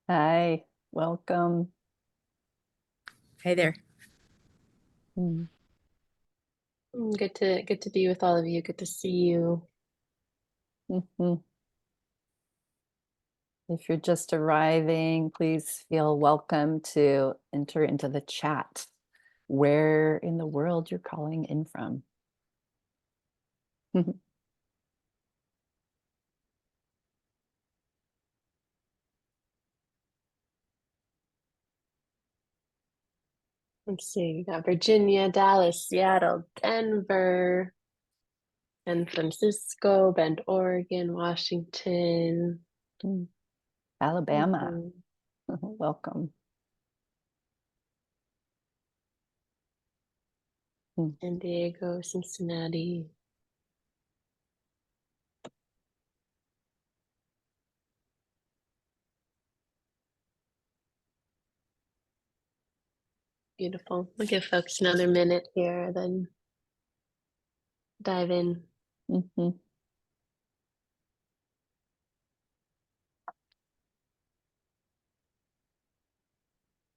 Hi, welcome. Hey there. Mm. Good to be with all of you. Good to see you. Mhm. If you're just arriving, please feel welcome to enter into the chat where in the world you're calling in from. Let's see. We got Virginia, Dallas, Seattle, Denver, San Francisco, Bend, Oregon, Washington, Alabama, mhm, welcome. Mm. San Diego, Cincinnati. Beautiful. We'll give folks another minute here, then dive in. Mhm.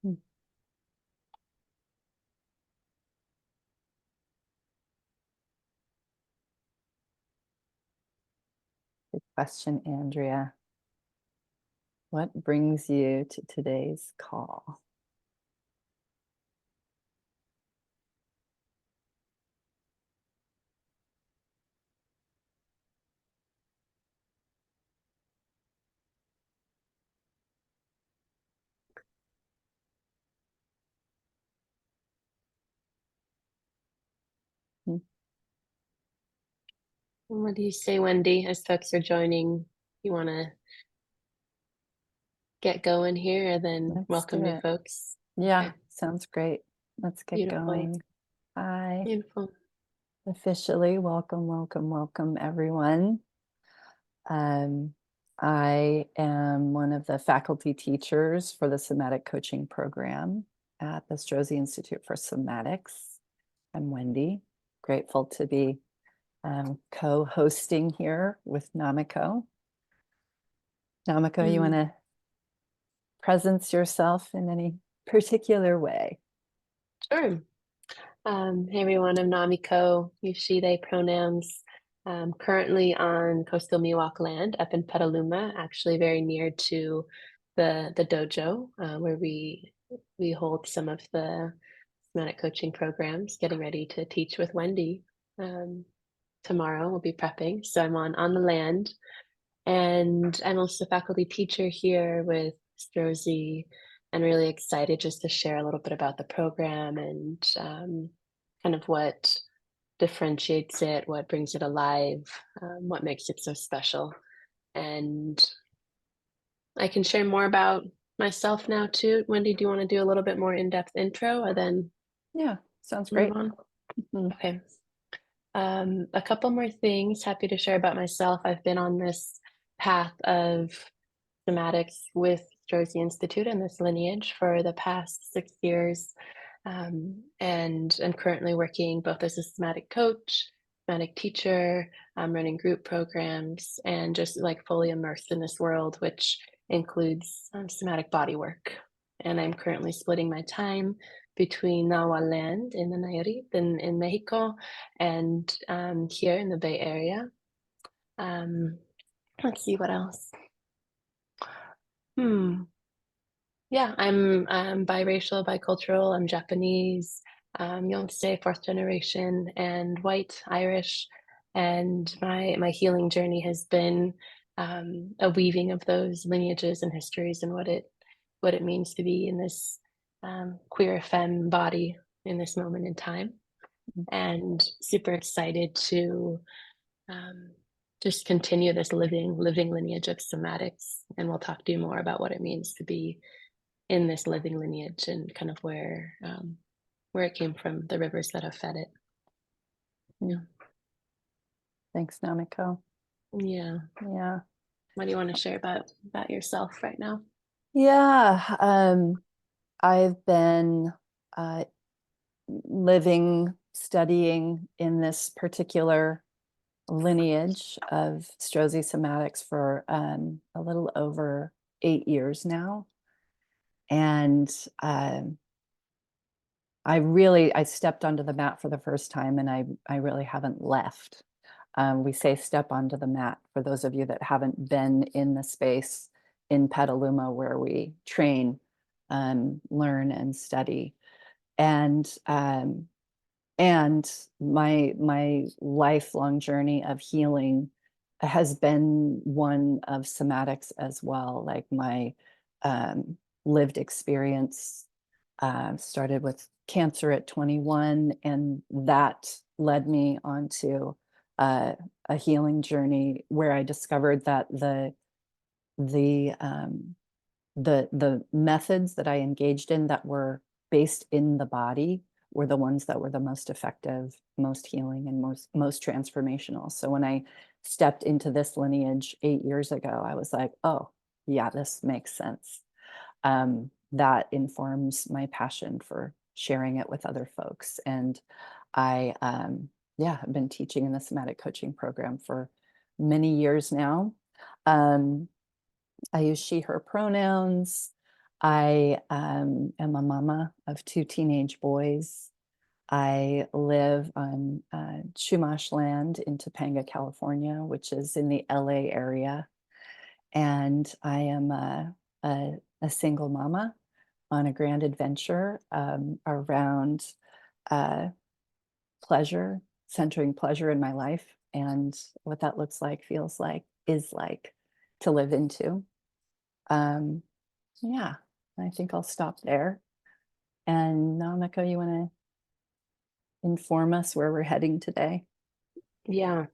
Mm. Good question, Andrea. What brings you to today's call? Mm. And what do you say, Wendy, as folks are joining? You want to get going here, and then Let's welcome do new it. folks? Yeah, Okay, sounds great. Let's get beautiful. going. Hi, Beautiful. officially welcome, welcome, welcome, everyone. Um, I am one of the faculty teachers for the somatic coaching program at the Strozzi Institute for Somatics. I'm Wendy, grateful to be co-hosting here with Namiko. Namiko, you want to presence yourself in any particular way? Sure. Hey everyone, I'm Namiko, use she, they pronouns. Currently on coastal Miwok land up in Petaluma, actually very near to the dojo where we hold some of the somatic coaching programs, getting ready to teach with Wendy. Tomorrow we'll be prepping. So I'm on the land, and I'm also a faculty teacher here with Strozzi, and really excited just to share a little bit about the program and kind of what differentiates it, what brings it alive, what makes it so special. And I can share more about myself now too. Wendy, do you want to do a little bit more in-depth intro or then Yeah, sounds move great. on? Mhm. Okay. A couple more things. Happy to share about myself. I've been on this path of somatics with Strozzi Institute and this lineage for the past 6 years. And I'm currently working both as a somatic coach, somatic teacher, running group programs, and just like fully immersed in this world, which includes somatic body work. And I'm currently splitting my time between Nahua land in the Nayarit in Mexico and here in the Bay Area. Um, let's see what else. Hmm. Yeah, I'm biracial, bicultural. I'm Japanese, Yonsei, fourth generation, and white Irish. And my healing journey has been a weaving of those lineages and histories and what it means to be in this queer femme body in this moment in time. And super excited to um, just continue this living lineage of somatics. And we'll talk to you more about what it means to be in this living lineage and kind of where it came from, the rivers that have fed it. Yeah. Thanks, Namiko. Yeah. Yeah. What do you want to share about yourself right now? Yeah. I've been uh, living, studying in this particular lineage of Strozzi somatics for a little over 8 years now. And I stepped onto the mat for the first time, and I really haven't left. We say step onto the mat for those of you that haven't been in the space in Petaluma where we train, learn, and study. And my lifelong journey of healing has been one of somatics as well. Like my lived experience started with cancer at 21, and that led me onto a healing journey where I discovered that the the methods that I engaged in that were based in the body were the ones that were the most effective, most healing, and most transformational. So when I stepped into this lineage 8 years ago, I was like, oh, yeah, this makes sense. That informs my passion for sharing it with other folks. And I, yeah, have been teaching in the somatic coaching program for many years now. I use she, her pronouns. I am a mama of 2 teenage boys. I live on Chumash land in Topanga, California, which is in the LA area. And I am a single mama on a grand adventure around uh, pleasure, centering pleasure in my life and what that looks like, feels like, is like to live into. Um, yeah, I think I'll stop there. And Namiko, you want to inform us where we're heading today? Yeah,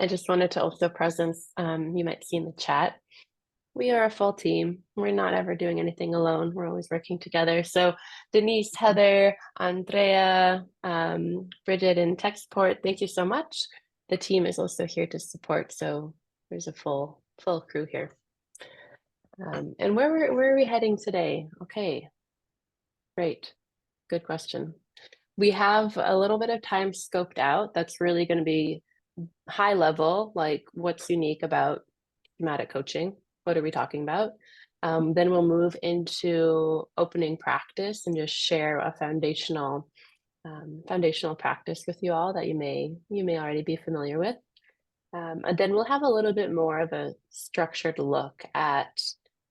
I just wanted to also presence, you might see in the chat, we are a full team. We're not ever doing anything alone. We're always working together. So Denise, Heather, Andrea, Bridget, and tech support, thank you so much. The team is also here to support. So there's a full crew here. And where are we heading today? Okay, great. Good question. We have a little bit of time scoped out. That's really going to be high level, like what's unique about somatic coaching. What are we talking about? Then we'll move into opening practice and just share a foundational practice with you all that you may already be familiar with. And then we'll have a little bit more of a structured look at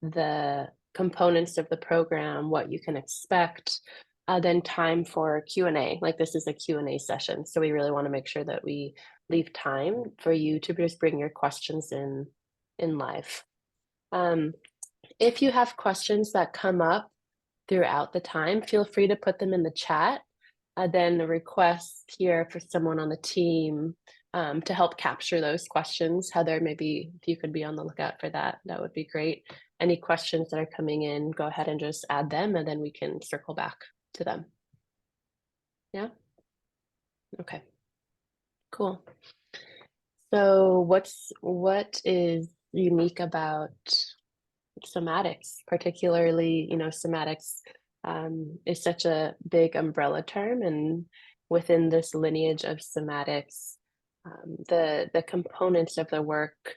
the components of the program, what you can expect, then time for Q&A. Like this is a Q&A session. So we really want to make sure that we leave time for you to just bring your questions in live. If you have questions that come up throughout the time, feel free to put them in the chat. Then the request here for someone on the team to help capture those questions. Heather, maybe if you could be on the lookout for that, that would be great. Any questions that are coming in, go ahead and just add them, and then we can circle back to them. Yeah? Okay, cool. So what is unique about somatics, particularly, somatics is such a big umbrella term, and within this lineage of somatics, the components of the work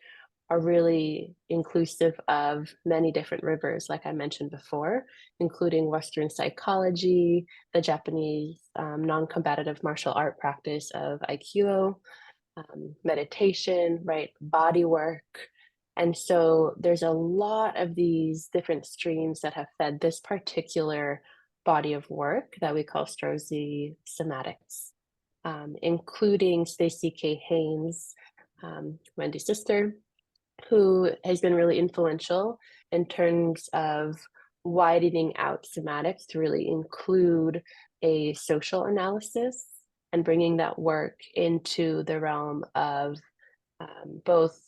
are really inclusive of many different rivers, like I mentioned before, including Western psychology, the Japanese non-combative martial art practice of Aikido, meditation, right, body work. And so there's a lot of these different streams that have fed this particular body of work that we call Strozzi Somatics, including Stacey K. Haines, Wendy's sister, who has been really influential in terms of widening out somatics to really include a social analysis and bringing that work into the realm of both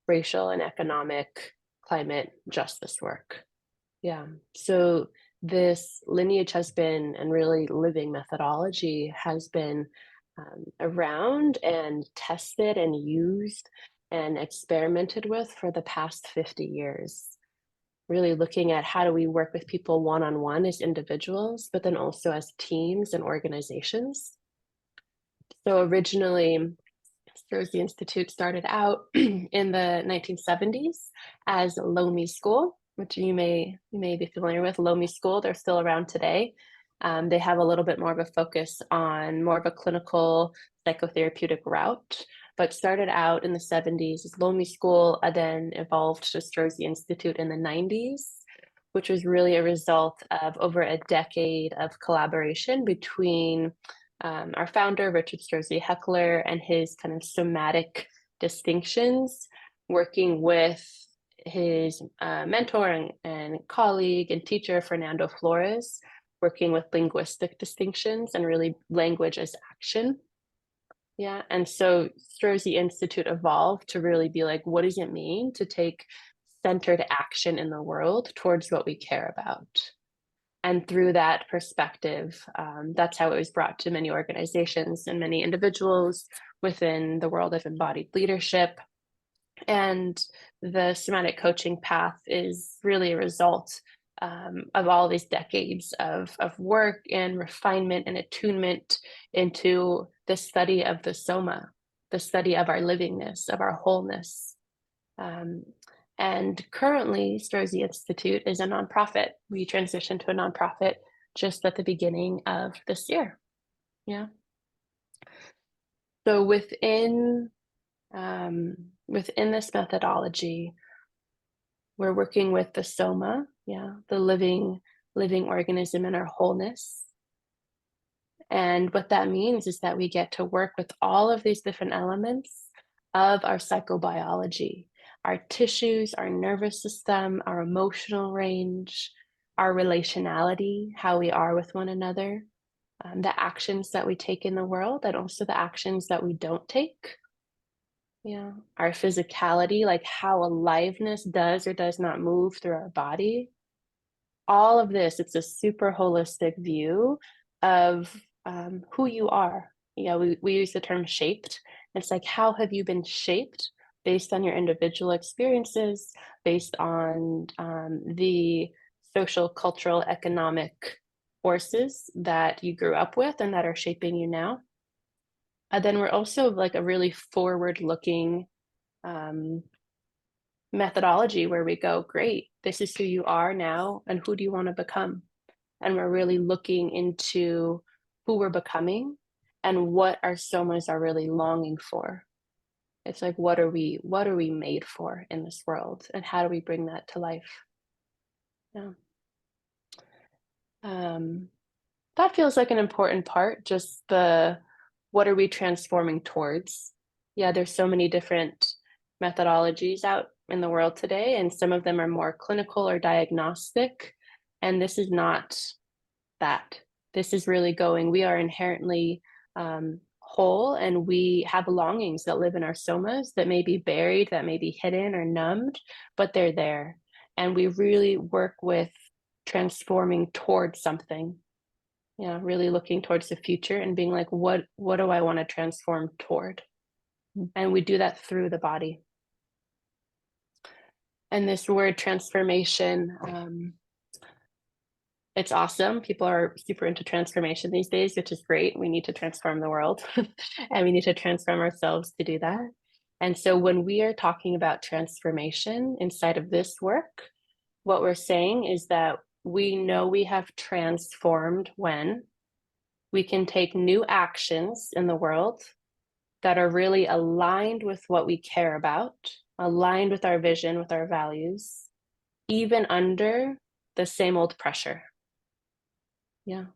racial and economic climate justice work. Yeah, so this lineage has been, and really living methodology has been around and tested and used and experimented with for the past 50 years. Really looking at how do we work with people one-on-one as individuals, but then also as teams and organizations. So originally, Strozzi Institute started out in the 1970s as Lomi School. which you may be familiar with, Lomi School. They're still around today. They have a little bit more of a focus on more of a clinical psychotherapeutic route, but started out in the 70s as Lomi School, and then evolved to Strozzi Institute in the 90s, which was really a result of over a decade of collaboration between our founder, Richard Strozzi Heckler, and his kind of somatic distinctions, working with his mentor and colleague and teacher, Fernando Flores, working with linguistic distinctions and really language as action. Yeah. And so Strozzi Institute evolved to really be like, what does it mean to take centered action in the world towards what we care about? And through that perspective, that's how it was brought to many organizations and many individuals within the world of embodied leadership. And the somatic coaching path is really a result of all these decades of work and refinement and attunement into the study of the soma, the study of our livingness, of our wholeness. And currently, Strozzi Institute is a nonprofit. We transitioned to a nonprofit just at the beginning of this year. Yeah. So within this methodology, we're working with the soma, the living organism in our wholeness. And what that means is that we get to work with all of these different elements of our psychobiology, our tissues, our nervous system, our emotional range, our relationality, how we are with one another, the actions that we take in the world, and also the actions that we don't take. Yeah, our physicality, like how aliveness does or does not move through our body. All of this, it's a super holistic view of who you are. We use the term shaped. It's like, how have you been shaped based on your individual experiences, based on the social, cultural, economic forces that you grew up with and that are shaping you now. And then we're also like a really forward-looking methodology where we go, great, this is who you are now, and who do you want to become? And we're really looking into who we're becoming and what our somas are really longing for. It's like, what are we made for in this world, and how do we bring that to life? Yeah. That feels like an important part, just the what are we transforming towards? Yeah, there's so many different methodologies out in the world today, and some of them are more clinical or diagnostic. And this is not that. This is really going, we are inherently whole, and we have longings that live in our somas that may be buried, that may be hidden or numbed, but they're there. And we really work with transforming towards something. Yeah, really looking towards the future and being like, what do I want to transform toward? And we do that through the body. And this word transformation, it's awesome. People are super into transformation these days, which is great. We need to transform the world and we need to transform ourselves to do that. And so when we are talking about transformation inside of this work, what we're saying is that we know we have transformed when we can take new actions in the world that are really aligned with what we care about, aligned with our vision, with our values, even under the same old pressure. Yeah.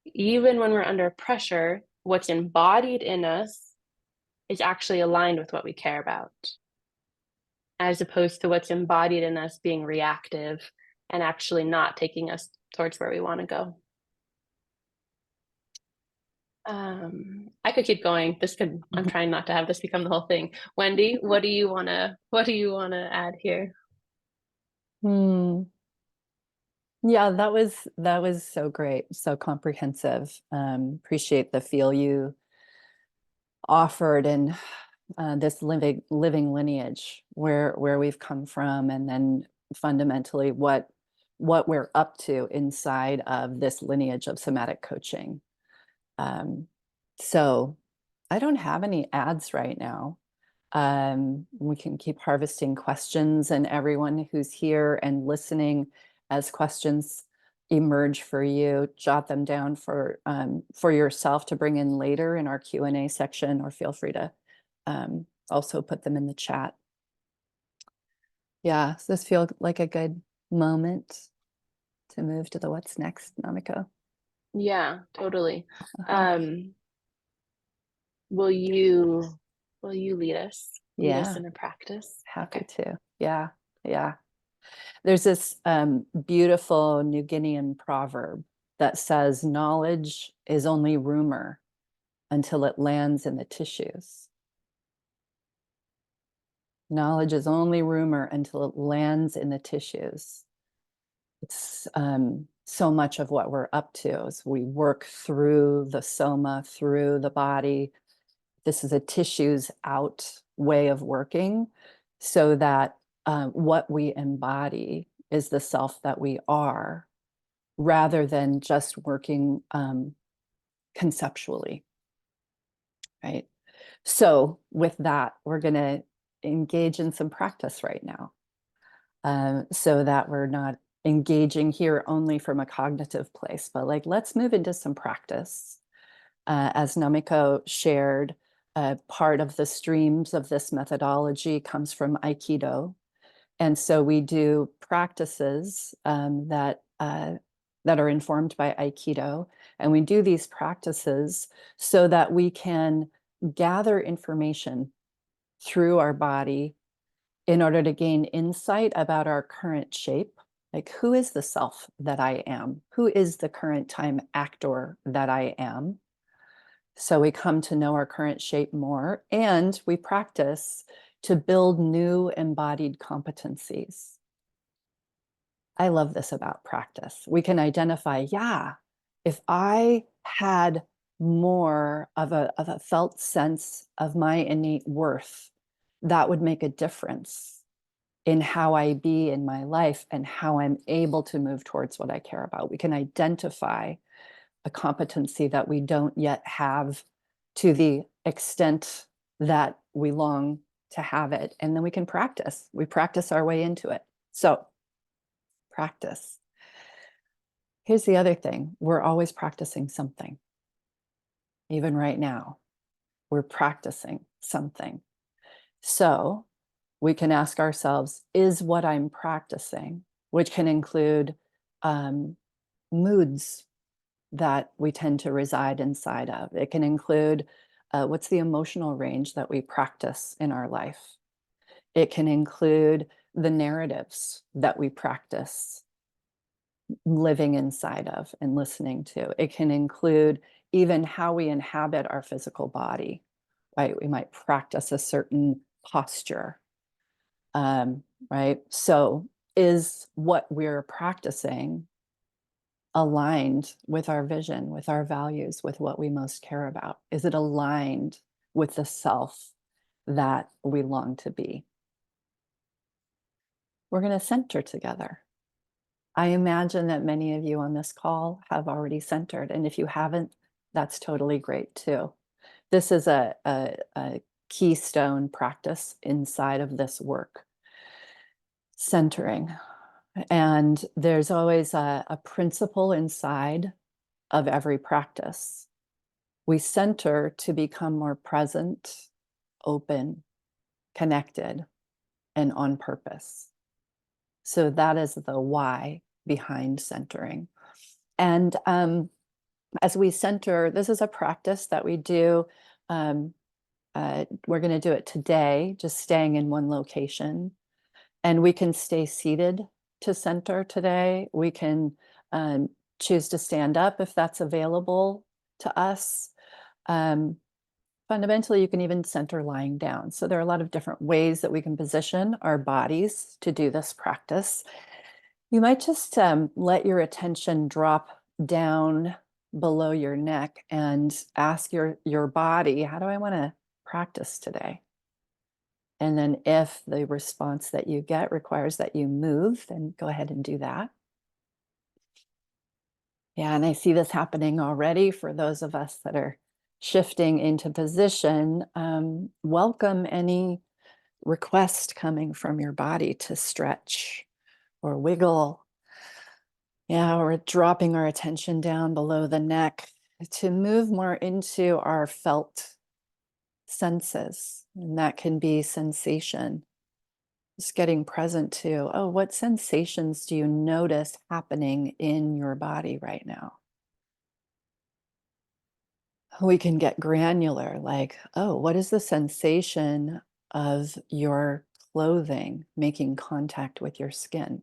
Even when we're under pressure, what's embodied in us is actually aligned with what we care about, as opposed to what's embodied in us being reactive and actually not taking us towards where we want to go. I could keep going. I'm trying not to have this become the whole thing. Wendy, what do you want to add here? Yeah, that was so great, so comprehensive. Appreciate the feel you offered in this living lineage where we've come from, and then fundamentally what we're up to inside of this lineage of somatic coaching. So I don't have any ads right now. We can keep harvesting questions, and everyone who's here and listening, as questions emerge for you, jot them down for yourself to bring in later in our Q&A section, or feel free to also put them in the chat. Yeah, does this feel like a good moment to move to the what's next, Namiko? Yeah, totally. Uh-huh. Will you lead us Yeah, in a practice? happy Okay. to. Yeah, yeah. There's this beautiful New Guinean proverb that says, knowledge is only rumor until it lands in the tissues. Knowledge is only rumor until it lands in the tissues. It's so much of what we're up to as we work through the soma, through the body. This is a tissues out way of working, so that what we embody is the self that we are, rather than just working conceptually, right? So with that, we're going to engage in some practice right now, so that we're not engaging here only from a cognitive place, but like, let's move into some practice. As Namiko shared, part of the streams of this methodology comes from Aikido. And so we do practices that are informed by Aikido. And we do these practices so that we can gather information through our body in order to gain insight about our current shape. Like, who is the self that I am? Who is the current time actor that I am? So we come to know our current shape more, and we practice to build new embodied competencies. I love this about practice. We can identify, yeah, if I had more of a felt sense of my innate worth, that would make a difference in how I be in my life and how I'm able to move towards what I care about. We can identify a competency that we don't yet have to the extent that we long to have it. And then we can practice. We practice our way into it. So practice. Here's the other thing. We're always practicing something. Even right now, we're practicing something. So we can ask ourselves, is what I'm practicing, which can include moods that we tend to reside inside of. It can include what's the emotional range that we practice in our life. It can include the narratives that we practice living inside of and listening to. It can include even how we inhabit our physical body, right? We might practice a certain posture, right? So is what we're practicing aligned with our vision, with our values, with what we most care about? Is it aligned with the self that we long to be? We're going to center together. I imagine that many of you on this call have already centered, and if you haven't, that's totally great too. This is a keystone practice inside of this work, centering. And there's always a principle inside of every practice. We center to become more present, open, connected, and on purpose. So that is the why behind centering. And as we center, this is a practice that we do. We're going to do it today, just staying in one location. And we can stay seated to center today. We can choose to stand up if that's available to us. Fundamentally, you can even center lying down. So there are a lot of different ways that we can position our bodies to do this practice. You might just let your attention drop down below your neck and ask your body, how do I want to practice today? And then if the response that you get requires that you move, then go ahead and do that. Yeah, and I see this happening already for those of us that are shifting into position, welcome any request coming from your body to stretch or wiggle. Yeah, we're dropping our attention down below the neck to move more into our felt senses. And that can be sensation. Just getting present to, oh, what sensations do you notice happening in your body right now? We can get granular, like, oh, what is the sensation of your clothing making contact with your skin?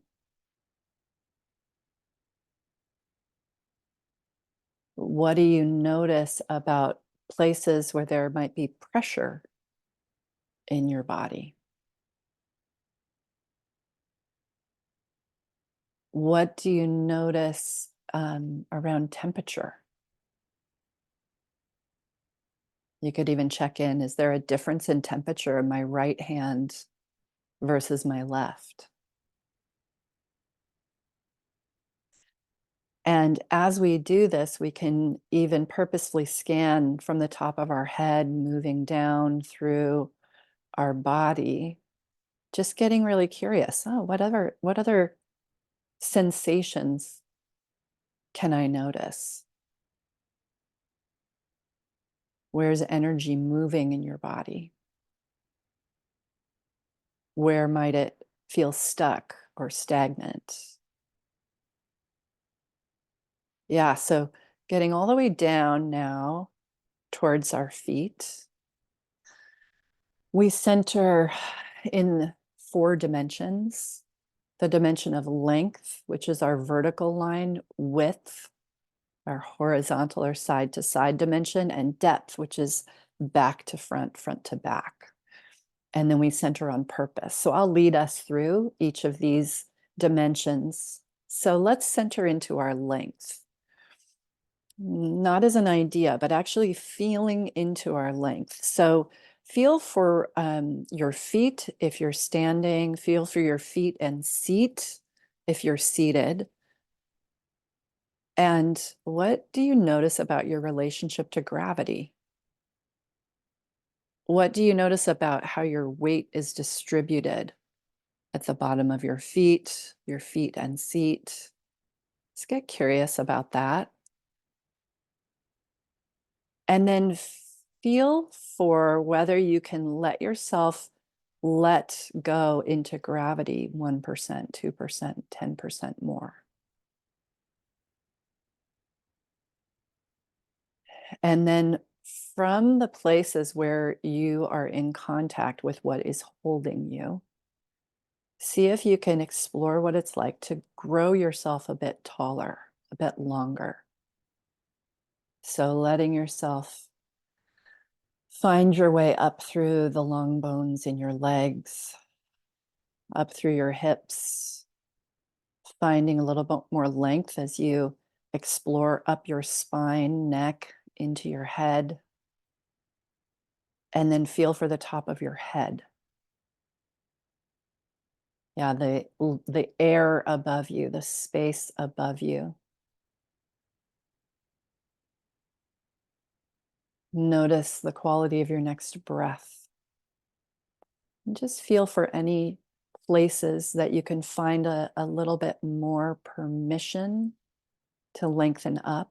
What do you notice about places where there might be pressure in your body? What do you notice around temperature? You could even check in, is there a difference in temperature in my right hand versus my left? And as we do this, we can even purposefully scan from the top of our head, moving down through our body, just getting really curious. Oh, what other sensations can I notice? Where's energy moving in your body? Where might it feel stuck or stagnant? Yeah, so getting all the way down now towards our feet. We center in 4 dimensions: the dimension of length, which is our vertical line; width, our horizontal or side to side dimension; and depth, which is back to front, front to back. And then we center on purpose. So I'll lead us through each of these dimensions. So let's center into our length. Not as an idea, but actually feeling into our length. So feel for your feet if you're standing, feel for your feet and seat if you're seated. And what do you notice about your relationship to gravity? What do you notice about how your weight is distributed at the bottom of your feet and seat? Let's get curious about that. And then feel for whether you can let yourself let go into gravity 1%, 2%, 10% more. And then from the places where you are in contact with what is holding you, see if you can explore what it's like to grow yourself a bit taller, a bit longer. So letting yourself find your way up through the long bones in your legs, up through your hips, finding a little bit more length as you explore up your spine, neck, into your head, and then feel for the top of your head. Yeah, the air above you, the space above you. Notice the quality of your next breath. And just feel for any places that you can find a little bit more permission to lengthen up.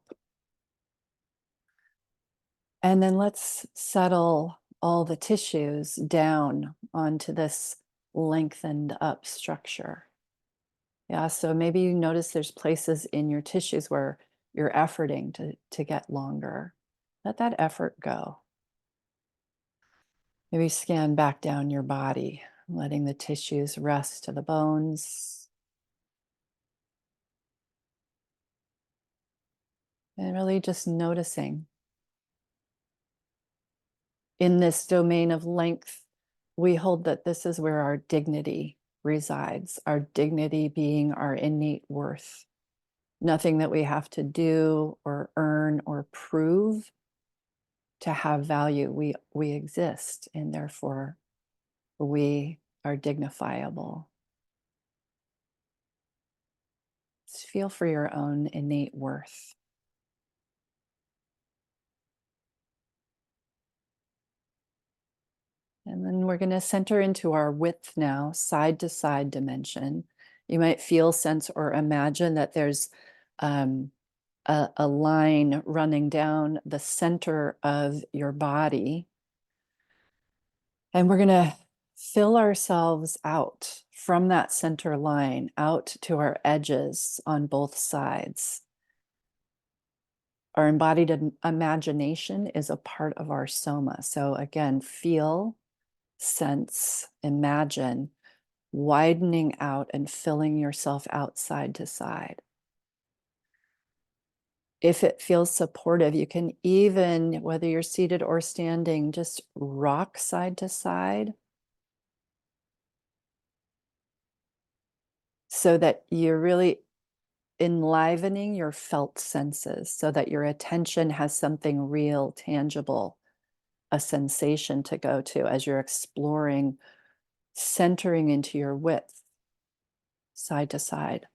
And then let's settle all the tissues down onto this lengthened up structure. Yeah, so maybe you notice there's places in your tissues where you're efforting to get longer. Let that effort go. Maybe scan back down your body, letting the tissues rest to the bones. And really just noticing. In this domain of length, we hold that this is where our dignity resides, our dignity being our innate worth. Nothing that we have to do or earn or prove to have value. We exist, and therefore we are dignifiable. Just feel for your own innate worth. And then we're going to center into our width now, side to side dimension. You might feel, sense, or imagine that there's a line running down the center of your body. And we're going to fill ourselves out from that center line out to our edges on both sides. Our embodied imagination is a part of our soma. So again, feel, sense, imagine, widening out and filling yourself out side to side. If it feels supportive, you can even, whether you're seated or standing, just rock side to side so that you're really enlivening your felt senses, so that your attention has something real, tangible, a sensation to go to as you're exploring, centering into your width, side to side.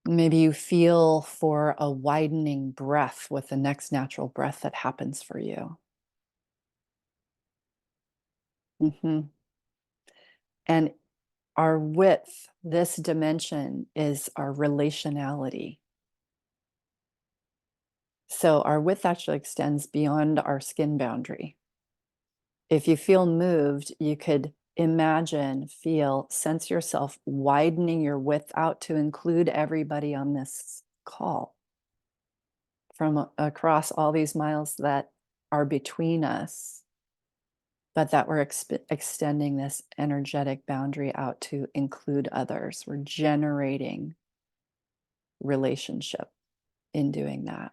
Maybe you feel for a widening breath with the next natural breath that happens for you. And our width, this dimension, is our relationality. So our width actually extends beyond our skin boundary. If you feel moved, you could imagine, feel, sense yourself widening your width out to include everybody on this call from across all these miles that are between us, but that we're extending this energetic boundary out to include others. We're generating relationship in doing that.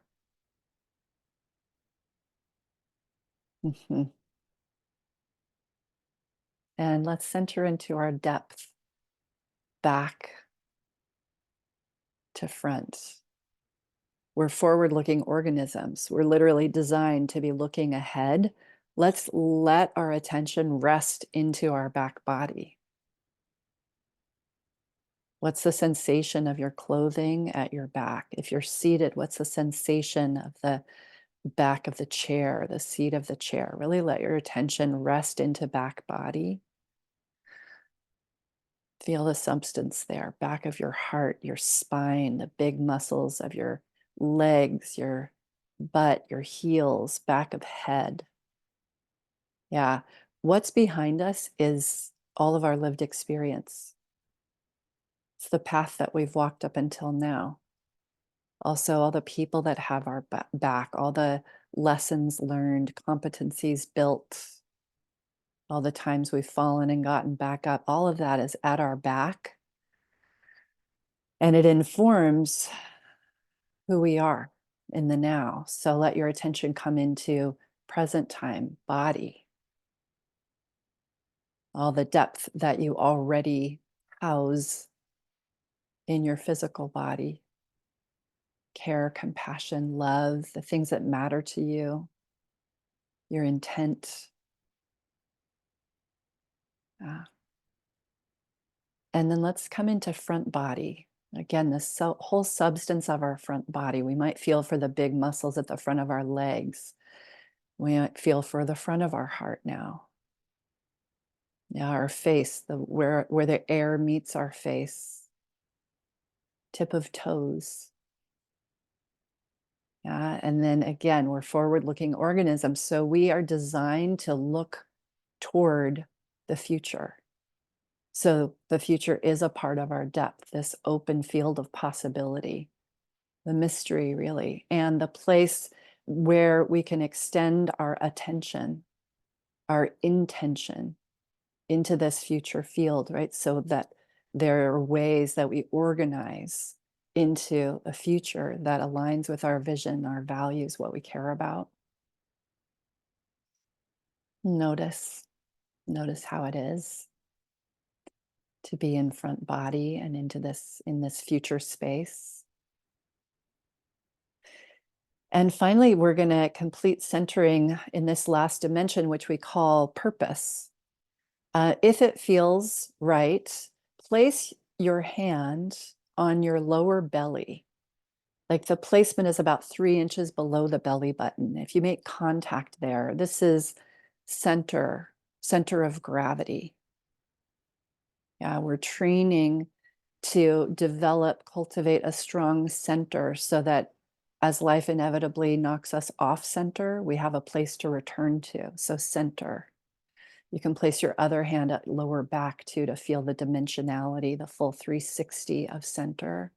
And let's center into our depth, back to front. We're forward-looking organisms. We're literally designed to be looking ahead. Let's let our attention rest into our back body. What's the sensation of your clothing at your back? If you're seated, what's the sensation of the back of the chair, the seat of the chair? Really let your attention rest into back body. Feel the substance there, back of your heart, your spine, the big muscles of your legs, your butt, your heels, back of head. Yeah. What's behind us is all of our lived experience. It's the path that we've walked up until now. Also, all the people that have our back, all the lessons learned, competencies built, all the times we've fallen and gotten back up, all of that is at our back. And it informs who we are in the now. So let your attention come into present time, body, all the depth that you already house in your physical body. Care, compassion, love, the things that matter to you, your intent. And then let's come into front body. Again, this whole substance of our front body. We might feel for the big muscles at the front of our legs. We might feel for the front of our heart now. Yeah, our face, where the air meets our face. Tip of toes. Yeah, and then again, we're forward-looking organisms. So we are designed to look toward the future. So the future is a part of our depth, this open field of possibility, the mystery really, and the place where we can extend our attention, our intention into this future field, right? So that there are ways that we organize into a future that aligns with our vision, our values, what we care about. Notice how it is to be in front body and in this future space. And finally, we're going to complete centering in this last dimension, which we call purpose. If it feels right, place your hand on your lower belly, Like the placement is about 3 inches below the belly button. If you make contact there, this is center of gravity. Yeah, we're training to develop, cultivate a strong center so that as life inevitably knocks us off center, we have a place to return to. So center. You can place your other hand at lower back too to feel the dimensionality, the full 360 of center.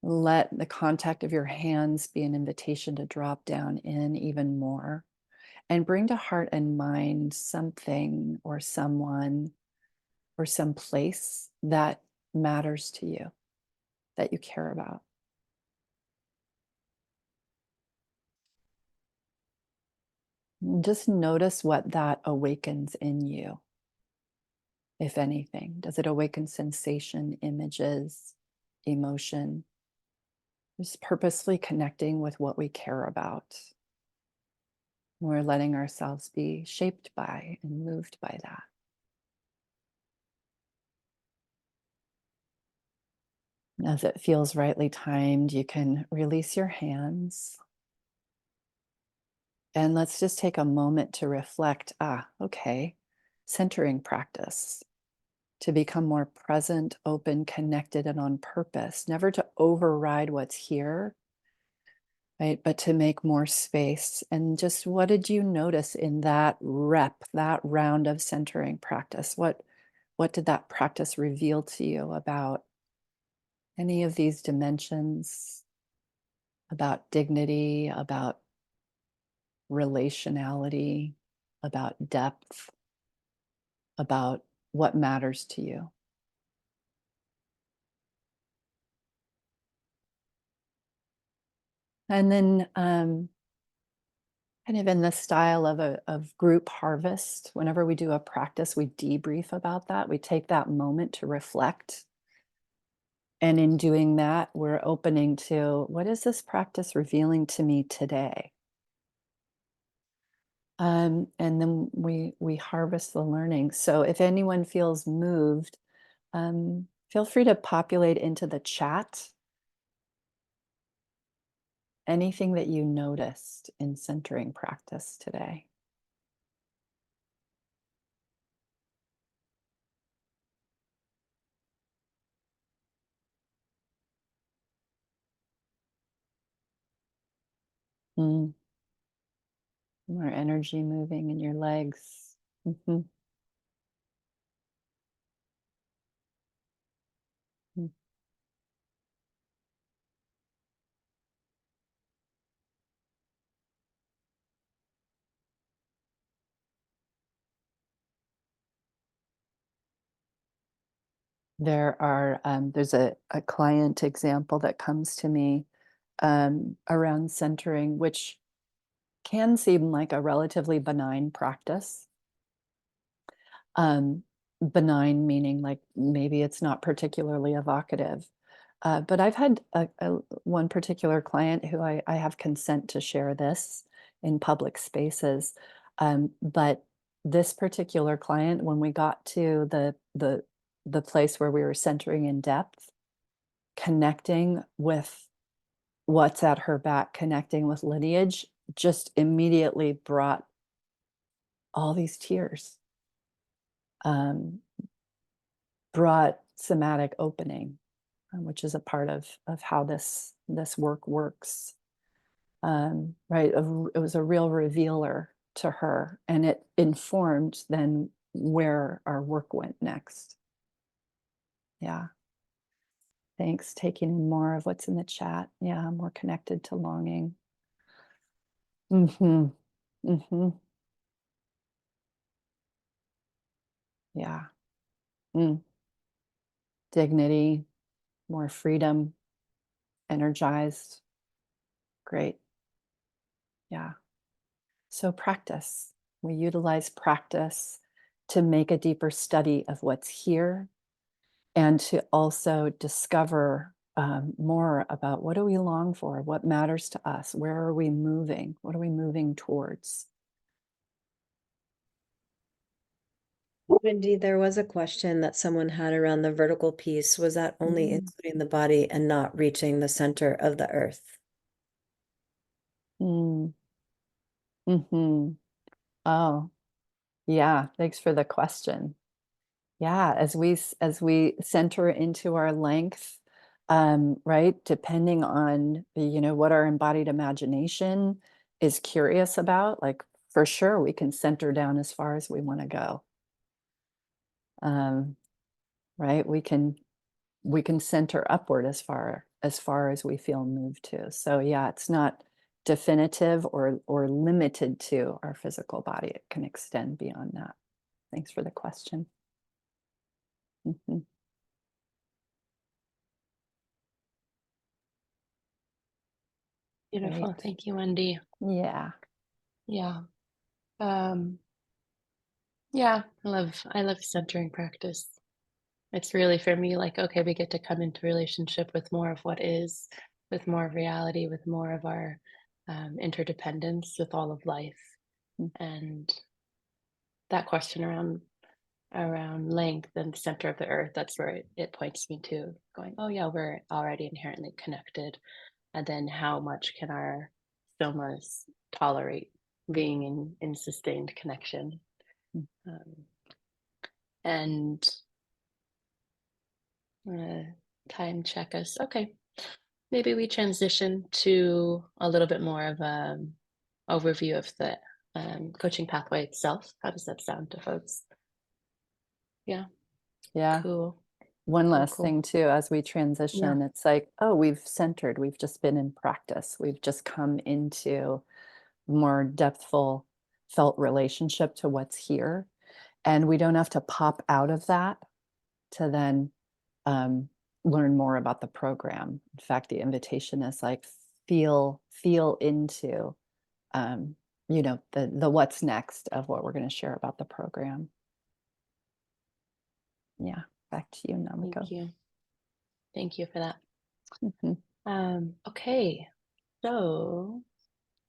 Let the contact of your hands be an invitation to drop down in even more and bring to heart and mind something or someone or some place that matters to you, that you care about. And just notice what that awakens in you, if anything. Does it awaken sensation, images, emotion? Just purposely connecting with what we care about. We're letting ourselves be shaped by and moved by that. As it feels rightly timed, you can release your hands. And let's just take a moment to reflect, okay, centering practice, to become more present, open, connected, and on purpose, never to override what's here, right? But to make more space. And just what did you notice in that that round of centering practice? What did that practice reveal to you about any of these dimensions, about dignity, about relationality, about depth, about what matters to you? And then kind of in the style of group harvest, whenever we do a practice, we debrief about that. We take that moment to reflect. And in doing that, we're opening to, what is this practice revealing to me today? And then we harvest the learning. So if anyone feels moved, feel free to populate into the chat anything that you noticed in centering practice today. Mm. More energy moving in your legs. Mhm. Mm. There's a client example that comes to me around centering, which can seem like a relatively benign practice. Benign meaning like maybe it's not particularly evocative. But I've had one particular client who I have consent to share this in public spaces. But this particular client, when we got to the place where we were centering in depth, connecting with what's at her back, connecting with lineage, just immediately brought all these tears, um, brought somatic opening, which is a part of how this work works. Right, it was a real revealer to her, and it informed then where our work went next. Yeah, thanks. Taking in more of what's in the chat. Yeah, more connected to longing. Mm-hmm. Mm-hmm. Yeah. Mm. Dignity, more freedom, energized. Great. Yeah. So practice. We utilize practice to make a deeper study of what's here and to also discover more about what do we long for, what matters to us, where are we moving, what are we moving towards. Wendy, there was a question that someone had around the vertical piece. Was that only including the body and not reaching the center of the earth? Mm. Mm-hmm. Oh, yeah. Thanks for the question. Yeah, as we center into our length, right, depending on what our embodied imagination is curious about, like for sure we can center down as far as we want to go. Um, right? We can center upward as far as we feel moved to. So yeah, it's not definitive or limited to our physical body. It can extend beyond that. Thanks for the question. Mhm. Beautiful. Right. Thank you, Wendy. Yeah. Yeah. Um, yeah, I love centering practice. It's really for me like, okay, we get to come into relationship with more of what is, with more of reality, with more of our interdependence with all of life. Mm. And that question around length and the center of the earth, that's where it points me to going, oh yeah, we're already inherently connected. And then how much can our somas tolerate being in sustained connection? Mm. Um, and time check us. Okay, maybe we transition to a little bit more of an overview of the coaching pathway itself. How does that sound to folks? Yeah, Yeah. cool, One cool, last cool. thing too, as we Yeah, transition, it's like, oh, we've centered, we've just been in practice. We've just come into more depthful felt relationship to what's here. And we don't have to pop out of that to then um, learn more about the program. In fact, the invitation is like feel into the what's next of what we're going to share about the program. Yeah, back to you, thank Namiko. you. Thank you for that. Mhm. Okay, so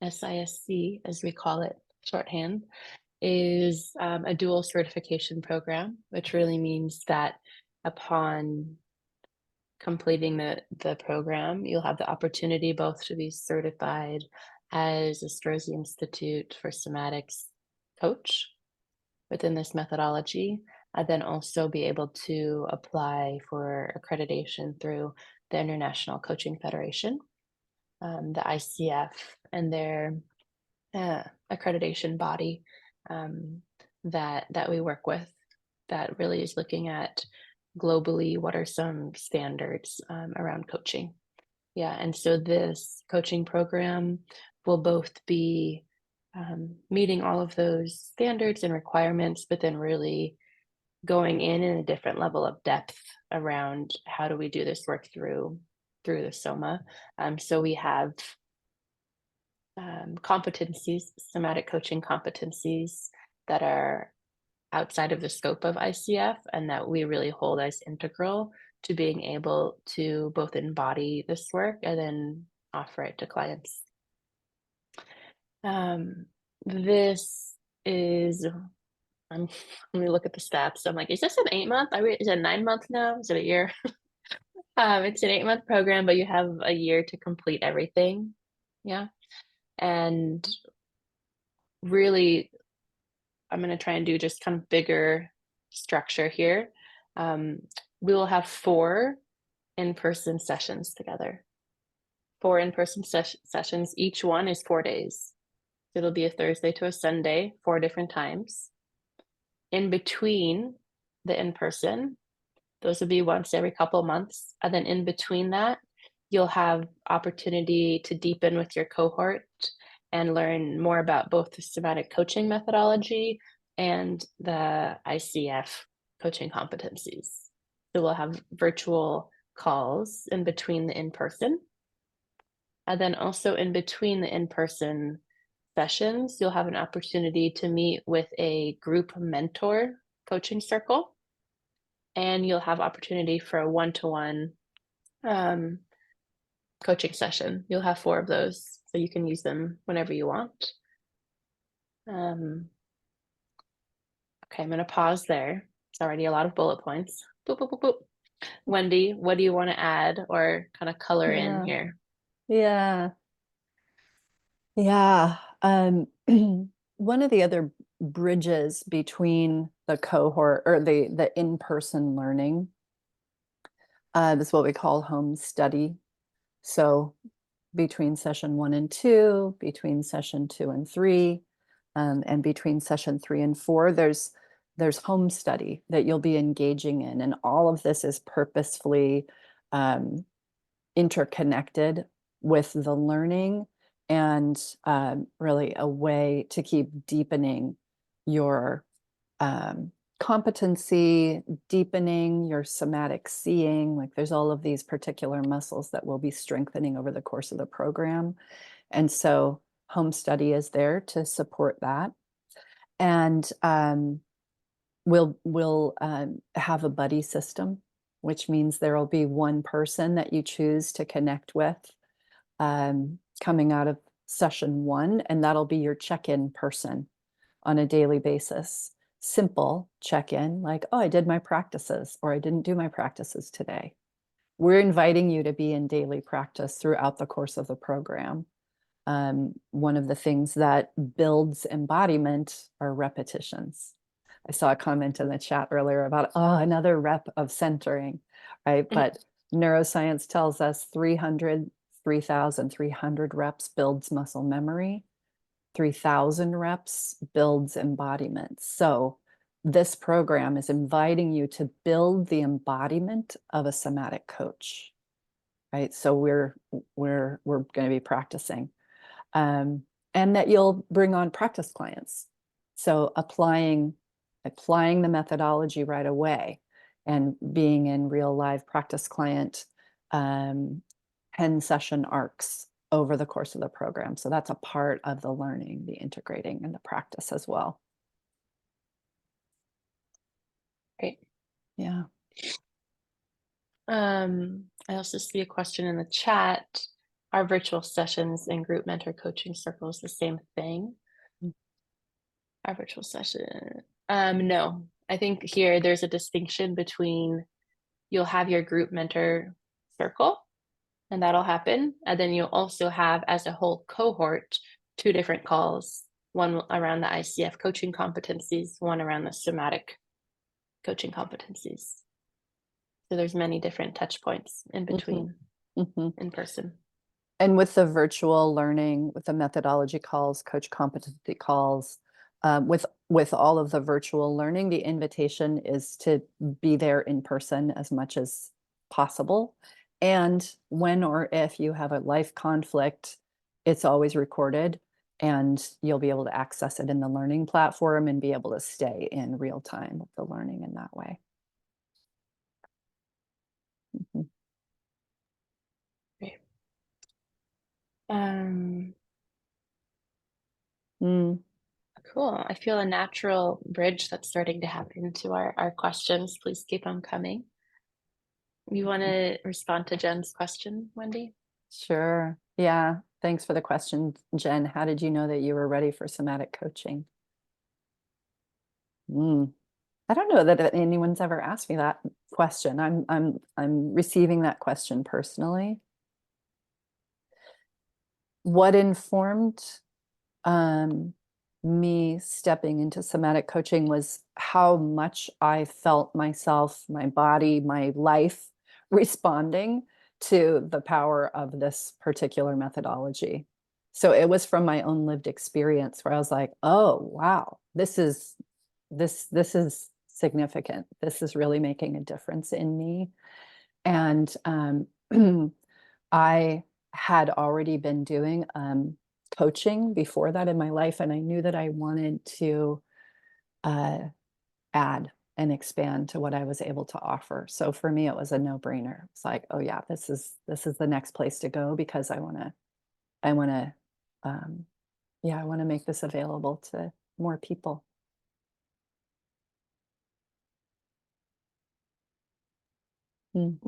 SISC, as we call it, shorthand, is a dual certification program, which really means that upon completing the program, you'll have the opportunity both to be certified as a Strozzi Institute for Somatics coach within this methodology, and then also be able to apply for accreditation through the International Coaching Federation, the ICF, and their accreditation body that we work with that really is looking at globally what are some standards around coaching. Yeah, and so this coaching program will both be meeting all of those standards and requirements, but then really going in a different level of depth around how do we do this work through the soma. So we have competencies, somatic coaching competencies that are outside of the scope of ICF and that we really hold as integral to being able to both embody this work and then offer it to clients. Um, this is, let me look at the stats. I'm like, is this an 8 month? Is it 9 month now? Is it a year? It's an 8 month program, but you have a year to complete everything. Yeah. And really, I'm going to try and do just kind of bigger structure here. Um, we will have 4 in-person sessions together. 4 in-person sessions. Each one is 4 days. It'll be a Thursday to a Sunday, 4 different times. In between the in-person, those will be once every couple months. And then in between that, you'll have opportunity to deepen with your cohort and learn more about both the somatic coaching methodology and the ICF coaching competencies. So we'll have virtual calls in between the in-person. And then also in between the in-person sessions, you'll have an opportunity to meet with a group mentor coaching circle. And you'll have opportunity for a one-to-one coaching session. You'll have 4 of those, so you can use them whenever you want. Okay, Okay, I'm going to pause there. It's already a lot of bullet points. Boop, boop, boop, boop. Wendy, what do you want to add or kind of color in Yeah. here? Yeah. Yeah. One of the other bridges between the cohort or the in-person learning, this is what we call home study. So between session 1 and 2, between session 2 and 3, and between session 3 and 4, there's home study that you'll be engaging in, and all of this is purposefully interconnected with the learning and really a way to keep deepening your competency, deepening your somatic seeing. Like there's all of these particular muscles that we'll be strengthening over the course of the program. And so home study is there to support that. And we'll have a buddy system, which means there will be one person that you choose to connect with coming out of session 1, and that'll be your check-in person on a daily basis. Simple check-in, like, oh, I did my practices, or I didn't do my practices today. We're inviting you to be in daily practice throughout the course of the program. One of the things that builds embodiment are repetitions. I saw a comment in the chat earlier about, oh, another rep of centering, right? But neuroscience tells us 3,300 reps builds muscle memory. 3,000 reps builds embodiment. So this program is inviting you to build the embodiment of a somatic coach, right? So we're going to be practicing, and that you'll bring on practice clients. So applying the methodology right away and being in real live practice client 10 session arcs over the course of the program. So that's a part of the learning, the integrating, and the practice as well. Great. Yeah. I also see a question in the chat. Are virtual sessions and group mentor coaching circles the same thing? Our virtual session. No, I think here there's a distinction between you'll have your group mentor circle, and that'll happen. And then you'll also have, as a whole cohort, 2 different calls, one around the ICF coaching competencies, one around the somatic coaching competencies. So there's many different touch points in between in person. And with the virtual learning, with the methodology calls, coach competency calls, with all of the virtual learning, the invitation is to be there in person as much as possible. And when or if you have a life conflict, it's always recorded, and you'll be able to access it in the learning platform and be able to stay in real time with the learning in that way. Great. Cool. I feel a natural bridge that's starting to happen to our questions. Please keep on coming. You want to respond to Jen's question, Wendy? Sure. Yeah. Thanks for the question, Jen. How did you know that you were ready for somatic coaching? I don't know that anyone's ever asked me that question. I'm receiving that question personally. What informed me stepping into somatic coaching was how much I felt myself, my body, my life responding to the power of this particular methodology. So it was from my own lived experience where I was like, oh, wow, this is significant. This is really making a difference in me. And I had already been doing coaching before that in my life, and I knew that I wanted to add and expand to what I was able to offer. So for me, it was a no-brainer. It's like, oh yeah, this is the next place to go, because I want to make this available to more people.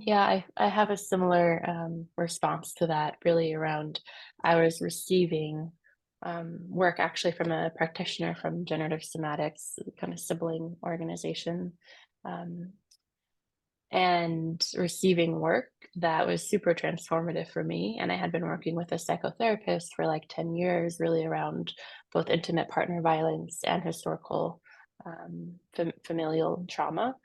Yeah, I have a similar response to that, really around I was receiving work actually from a practitioner from Generative Somatics, kind of sibling organization, and receiving work that was super transformative for me. And I had been working with a psychotherapist for like 10 years, really around both intimate partner violence and historical familial trauma,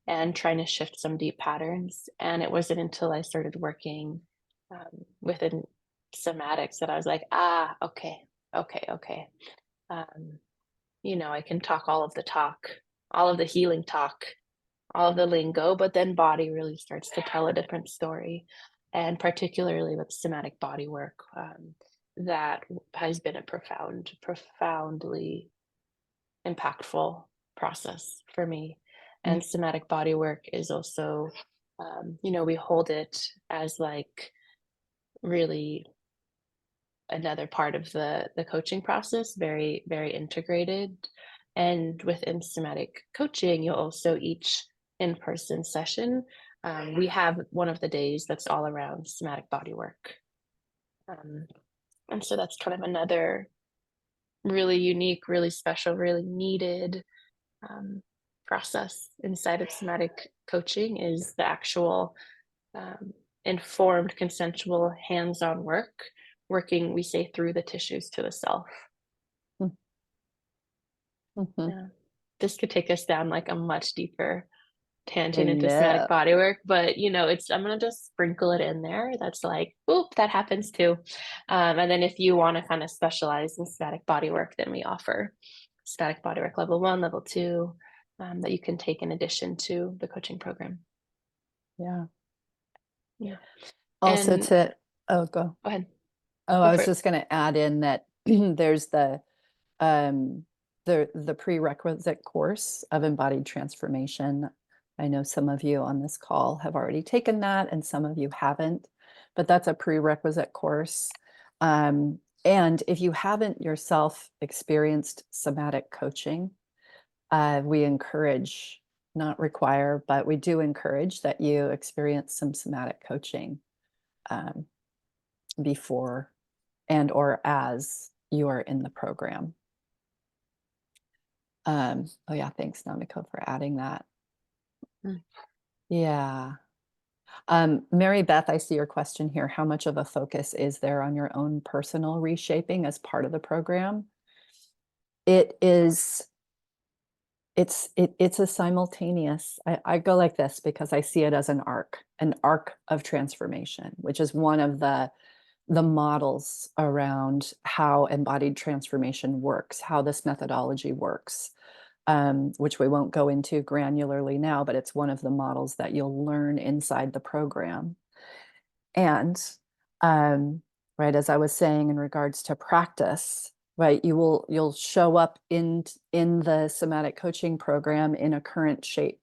and trying to shift some deep patterns. And it wasn't until I started working within somatics that I was like, okay. I can talk all of the talk, all of the healing talk, all of the lingo, but then body really starts to tell a different story. And particularly with somatic body work, that has been a profoundly impactful process for me. And somatic body work is also, we hold it as like really another part of the coaching process, very, very integrated. And within somatic coaching, you'll also each in-person session, we have one of the days that's all around somatic body work. And so that's kind of another really unique, really special, really needed process inside of somatic coaching, is the actual informed, consensual, hands-on work, working, we say, through the tissues to the self. Yeah. This could take us down like a much deeper tangent into somatic body work, but I'm gonna just sprinkle it in there. That's like, oop, that happens too. And then if you want to kind of specialize in somatic body work, then we offer somatic body work level 1, level 2, that you can take in addition to the coaching program. Yeah. Also go ahead. I was just going to add in that there's the prerequisite course of embodied transformation. I know some of you on this call have already taken that and some of you haven't, but that's a prerequisite course. And if you haven't yourself experienced somatic coaching, we encourage, not require, but we do encourage that you experience some somatic coaching before and or as you are in the program. Oh yeah, thanks Namiko for adding that. Yeah. Mary Beth, I see your question here. How much of a focus is there on your own personal reshaping as part of the program? It's a simultaneous, I go like this because I see it as an arc of transformation, which is one of the models around how embodied transformation works, how this methodology works, which we won't go into granularly now, but it's one of the models that you'll learn inside the program. And right, as I was saying in regards to practice, right, you'll show up in the somatic coaching program in a current shape.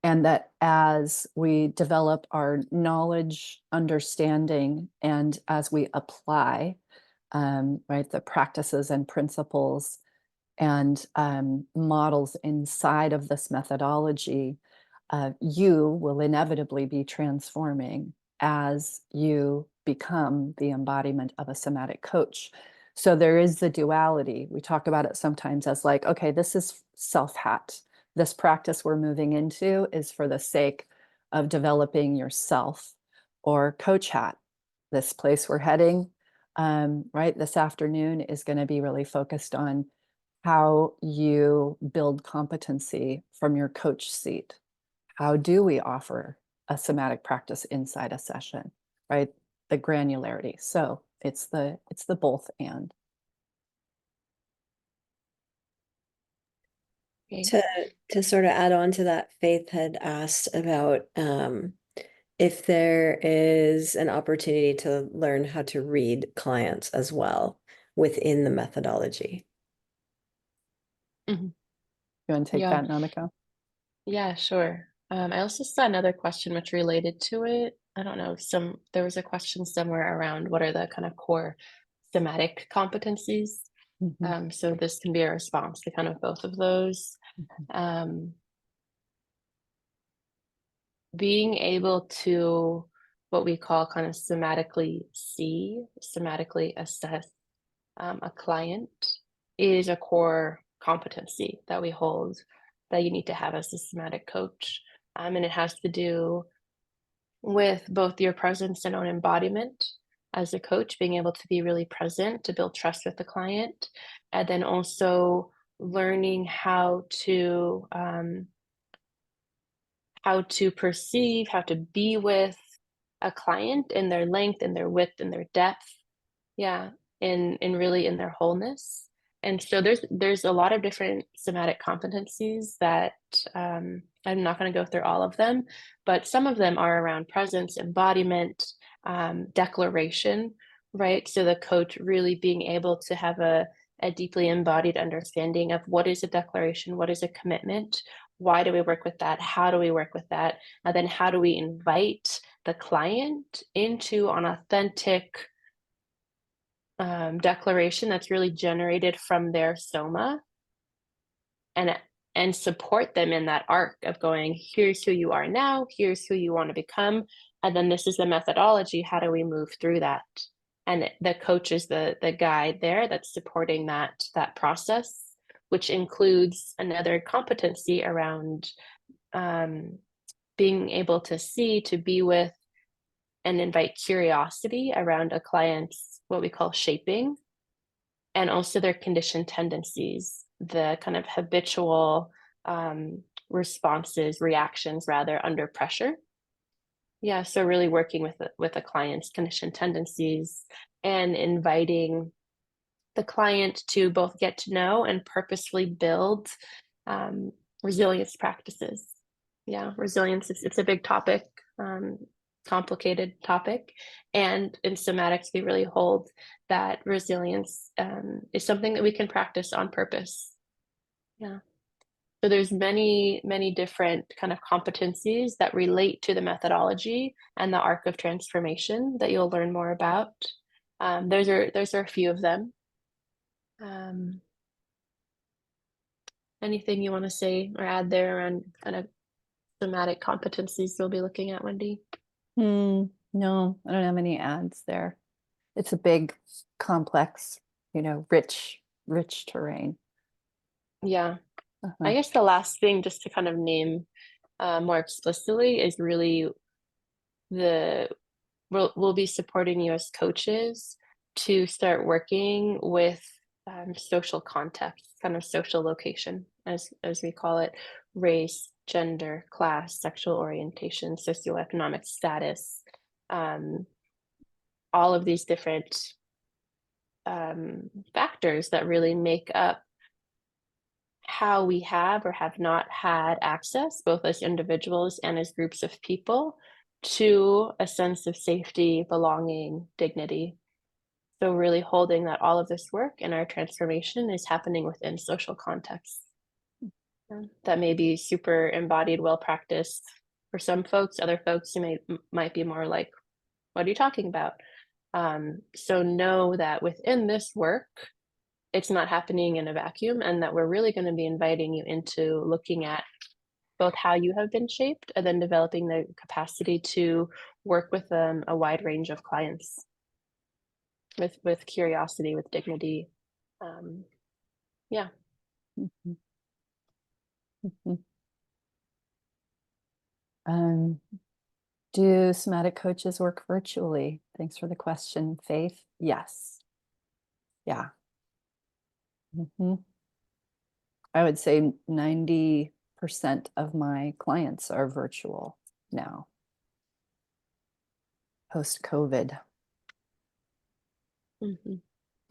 And that as we develop our knowledge, understanding, and as we apply, right, the practices and principles and models inside of this methodology, you will inevitably be transforming as you become the embodiment of a somatic coach. So there is the duality. We talk about it sometimes as like, okay, this is self-hat. This practice we're moving into is for the sake of developing yourself, or coach hat. This place we're heading, right, this afternoon is going to be really focused on how you build competency from your coach seat. How do we offer a somatic practice inside a session, right? The granularity. So it's the both and. To sort of add on to that, Faith had asked about if there is an opportunity to learn how to read clients as well within the methodology. You want to take that, Namiko? Yeah, sure. I also saw another question which related to it. I don't know, there was a question somewhere around what are the kind of core somatic competencies. So this can be a response to kind of both of those. Being able to, what we call kind of somatically see, somatically assess, a client is a core competency that we hold that you need to have as a somatic coach. And it has to do with both your presence and own embodiment as a coach, being able to be really present to build trust with the client, and then also learning how to perceive, how to be with a client in their length, in their width, in their depth. Yeah, in really in their wholeness. And so there's a lot of different somatic competencies that I'm not going to go through all of them, but some of them are around presence, embodiment, declaration, right? So the coach really being able to have a deeply embodied understanding of what is a declaration, what is a commitment, why do we work with that, how do we work with that, and then how do we invite the client into an authentic declaration that's really generated from their soma, and support them in that arc of going, here's who you are now, here's who you want to become, and then this is the methodology, how do we move through that? And the coach is the guide there that's supporting that process, which includes another competency around being able to see, to be with, and invite curiosity around a client's what we call shaping, and also their conditioned tendencies, the kind of habitual responses, reactions rather, under pressure. Yeah, so really working with a client's conditioned tendencies and inviting the client to both get to know and purposefully build resilience practices. Yeah, resilience, it's a big topic, complicated topic. And in somatics, we really hold that resilience is something that we can practice on purpose. Yeah. So there's many, many different kind of competencies that relate to the methodology and the arc of transformation that you'll learn more about. Those are a few of them. Anything you want to say or add there around kind of somatic competencies you'll be looking at, Wendy? No, I don't have any ads there. It's a big, complex, rich terrain. Yeah. Uh-huh. I guess the last thing, just to kind of name more explicitly, is really we'll be supporting you as coaches to start working with social context, kind of social location, as we call it, race, gender, class, sexual orientation, socioeconomic status, all of these different factors that really make up how we have or have not had access, both as individuals and as groups of people, to a sense of safety, belonging, dignity. So really holding that all of this work and our transformation is happening within social contexts. That may be super embodied, well practiced for some folks. Other folks who might be more like, what are you talking about? So know that within this work, it's not happening in a vacuum, and that we're really going to be inviting you into looking at both how you have been shaped and then developing the capacity to work with a wide range of clients with curiosity, with dignity. Yeah. Mm-hmm. Mm-hmm. Do somatic coaches work virtually? Thanks for the question, Faith. Yes. Yeah. Mm-hmm. I would say 90% of my clients are virtual now, post-COVID. Mm-hmm.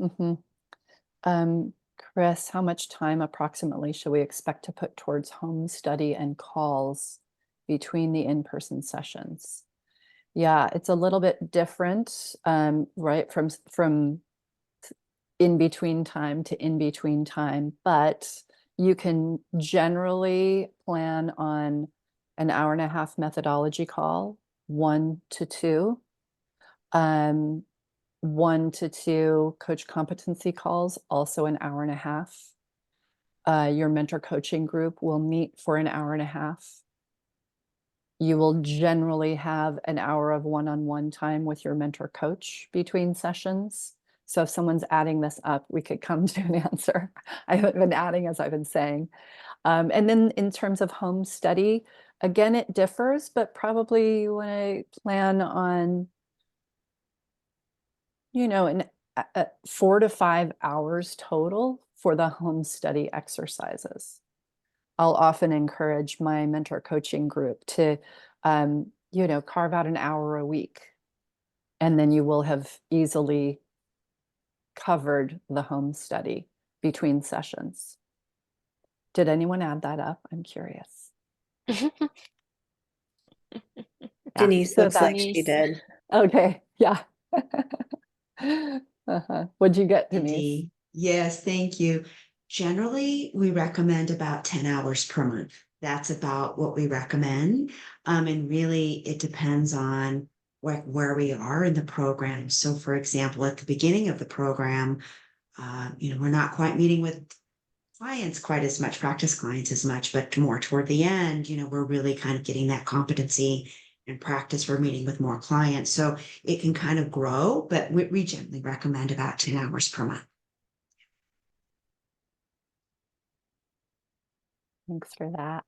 Mm-hmm. Chris, how much time approximately should we expect to put towards home study and calls between the in-person sessions? Yeah, it's a little bit different, right? From in between time to in between time, but you can generally plan on an hour and a half methodology call, 1 to 2, 1 to 2 coach competency calls, also an hour and a half. Your mentor coaching group will meet for an hour and a half. You will generally have an hour of one-on-one time with your mentor coach between sessions. So if someone's adding this up, we could come to an answer. I haven't been adding as I've been saying. And then in terms of home study, again, it differs, but probably you want to plan on, you know, 4 to 5 hours total for the home study exercises. I'll often encourage my mentor coaching group to, you know, carve out an hour a week, and then you will have easily covered the home study between sessions. Did anyone add that up? I'm curious. Denise so looks like she did. Okay, yeah. What'd you get, Denise? Indeed. Yes, thank you. Generally, we recommend about 10 hours per month. That's about what we recommend. And really, it depends on where we are in the program. So, for example, at the beginning of the program, we're not quite meeting with clients quite as much, practice clients as much, but more toward the end, we're really kind of getting that competency and practice. We're meeting with more clients. So it can kind of grow, but we generally recommend about 10 hours per month. Thanks for that.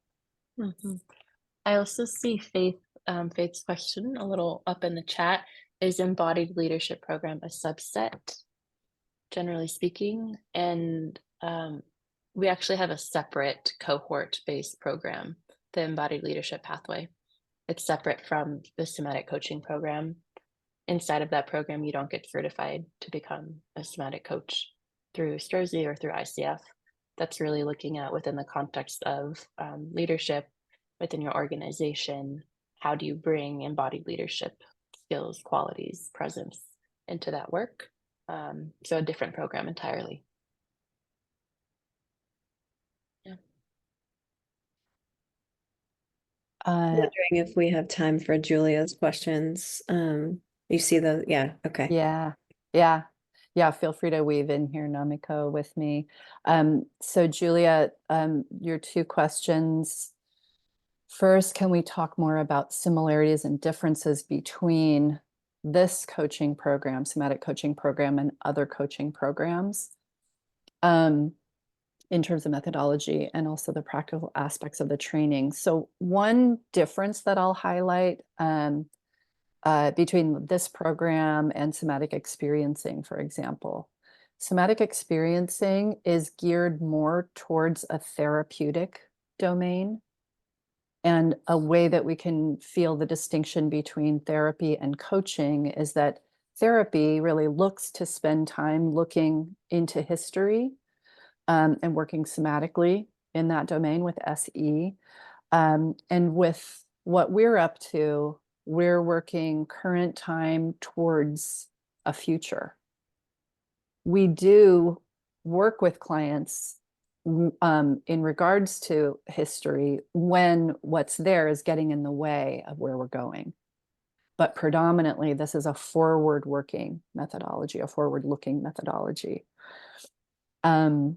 I also see Faith's question a little up in the chat. Is embodied leadership program a subset, generally speaking? And we actually have a separate cohort-based program, the embodied leadership pathway. It's separate from the somatic coaching program. Inside of that program, you don't get certified to become a somatic coach through Strozzi or through ICF. That's really looking at within the context of leadership within your organization. How do you bring embodied leadership skills, qualities, presence into that work? So a different program entirely. Yeah. I'm wondering if we have time for Julia's questions. You see those? Yeah, okay. Yeah. Feel free to weave in here, Namiko, with me. So Julia, your 2 questions. First, can we talk more about similarities and differences between this coaching program, somatic coaching program, and other coaching programs, in terms of methodology and also the practical aspects of the training? So one difference that I'll highlight between this program and somatic experiencing, for example. Somatic experiencing is geared more towards a therapeutic domain, and a way that we can feel the distinction between therapy and coaching is that therapy really looks to spend time looking into history and working somatically in that domain with SE. And with what we're up to, we're working current time towards a future. We do work with clients in regards to history when what's there is getting in the way of where we're going. But predominantly, this is a forward-working methodology, a forward-looking methodology. I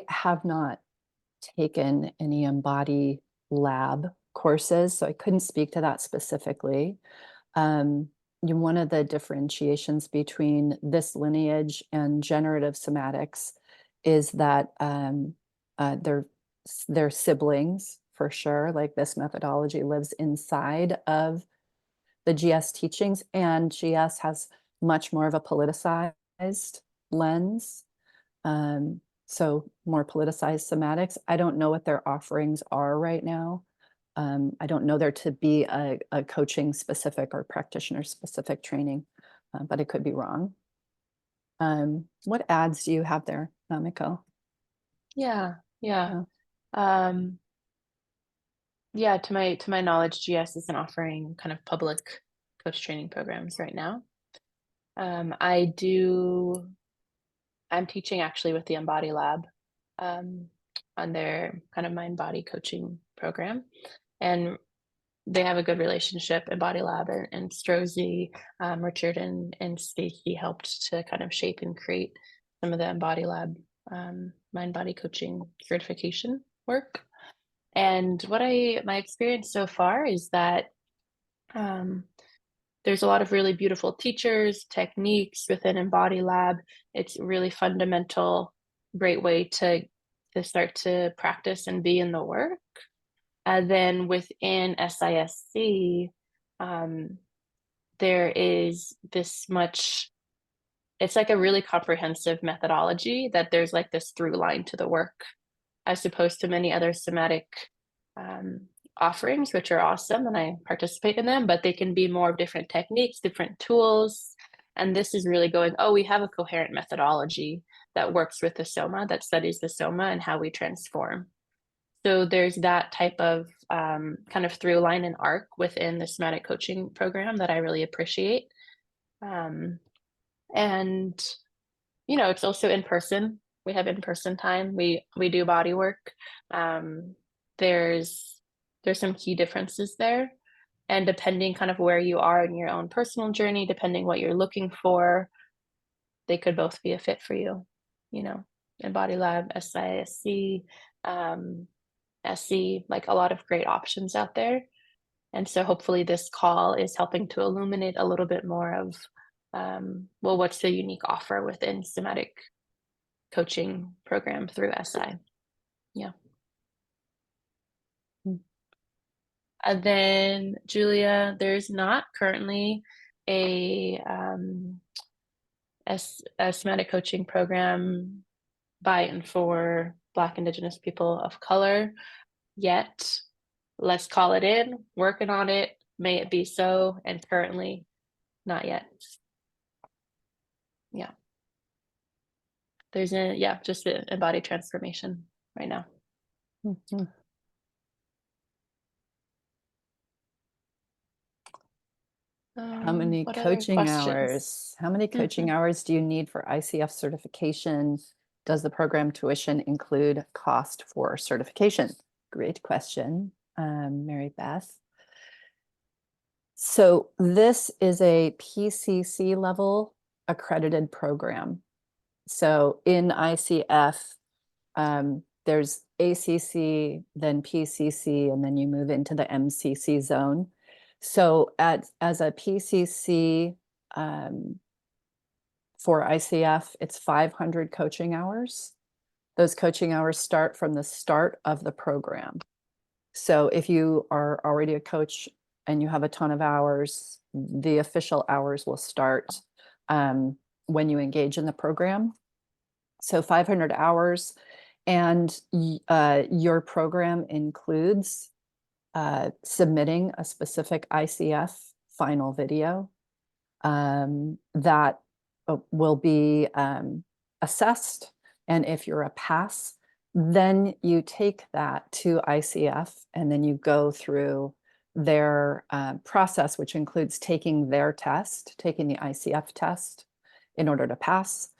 have not taken any embody lab courses, so I couldn't speak to that specifically. One of the differentiations between this lineage and generative somatics is that they're siblings for sure. Like, this methodology lives inside of the GS teachings, and GS has much more of a politicized lens. So more politicized somatics. I don't know what their offerings are right now. I don't know there to be a coaching specific or practitioner specific training, but it could be wrong. What ads do you have there, Namiko? Yeah. To my knowledge, GS isn't offering kind of public coach training programs right now. I'm teaching actually with the Embody Lab on their kind of mind body coaching program, and they have a good relationship. Embody Lab and Strozzi, Richard and Stacy helped to kind of shape and create some of the Embody Lab mind body coaching certification work. And my experience so far is that there's a lot of really beautiful teachers, techniques within Embody Lab. It's really fundamental, great way to start to practice and be in the work. And then within SISC, there is this much, it's like a really comprehensive methodology that there's like this through line to the work, as opposed to many other somatic offerings, which are awesome and I participate in them, but they can be more different techniques, different tools. And this is really going, oh, we have a coherent methodology that works with the soma, that studies the soma and how we transform. So there's that type of kind of through line and arc within the somatic coaching program that I really appreciate. And, you know, it's also in person. We have in-person time. We do body work. There's some key differences there. And depending kind of where you are in your own personal journey, depending what you're looking for, they could both be a fit for you, you know, Embody Lab, SISC, SC, like a lot of great options out there. And so hopefully this call is helping to illuminate a little bit more of, well, what's the unique offer within somatic coaching program through SI. Yeah. And then Julia, there's not currently a somatic coaching program by and for Black, Indigenous people of color yet. Let's call it in, working on it. May it be so, and currently not yet. Yeah. There's just the embodied transformation right now. Mm-hmm. How many coaching hours? How many coaching hours do you need for ICF certification? Does the program tuition include cost for certification? Great question, Mary Beth. So this is a PCC level accredited program. So in ICF, there's ACC, then PCC, and then you move into the MCC zone. So as a PCC for ICF, it's 500 coaching hours. Those coaching hours start from the start of the program. So if you are already a coach and you have a ton of hours, the official hours will start when you engage in the program. So 500 hours, and your program includes submitting a specific ICF final video that will be assessed. And if you're a pass, then you take that to ICF and then you go through their process, which includes taking their test, taking the ICF test in order to pass.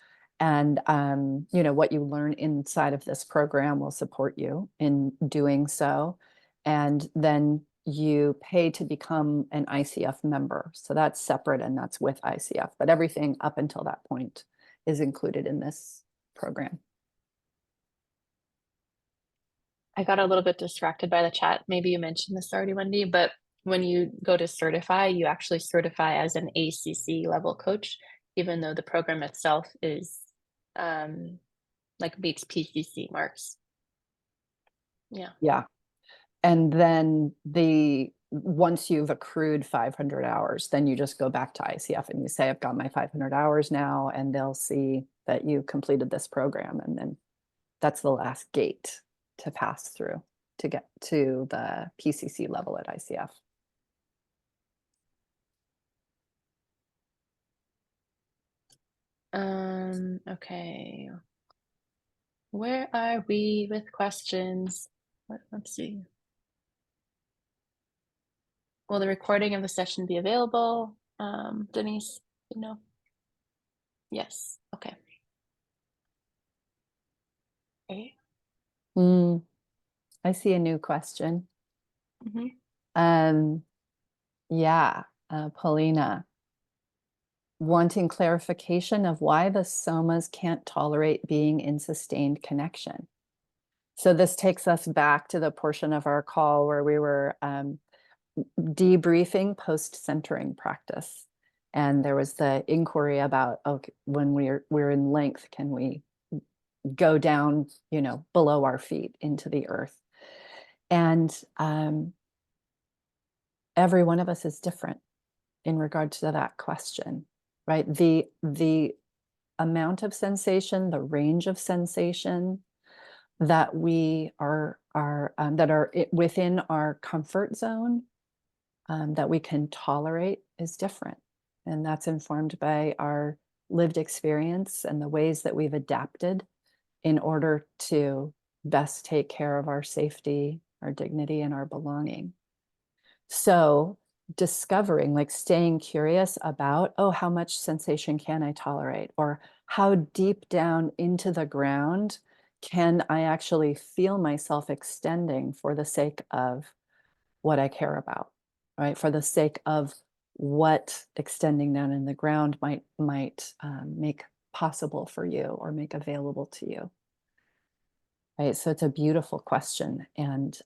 And, you know, what you learn inside of this program will support you in doing so. And then you pay to become an ICF member. So that's separate and that's with ICF, but everything up until that point is included in this program. I got a little bit distracted by the chat. Maybe you mentioned this already, Wendy, but when you go to certify, you actually certify as an ACC level coach, even though the program itself is like meets PCC marks. Yeah. Yeah. And then once you've accrued 500 hours, then you just go back to ICF and you say, I've got my 500 hours now, and they'll see that you completed this program. And then that's the last gate to pass through to get to the PCC level at ICF. Okay. Where are we with questions? Let's see. Will the recording of the session be available? Denise, you know? Yes. Okay. Okay. I see a new question. Mm-hmm. Yeah, Paulina, wanting clarification of why the somas can't tolerate being in sustained connection. So this takes us back to the portion of our call where we were debriefing post-centering practice. And there was the inquiry about, okay, when we're in length, can we go down, below our feet into the earth? And every one of us is different in regard to that question, right? The amount of sensation, the range of sensation that we are within our comfort zone, that we can tolerate, is different. And that's informed by our lived experience and the ways that we've adapted in order to best take care of our safety, our dignity, and our belonging. So discovering, like staying curious about, oh, how much sensation can I tolerate? Or how deep down into the ground can I actually feel myself extending for the sake of what I care about, right? For the sake of what extending down in the ground might make possible for you or make available to you, right? So it's a beautiful question, and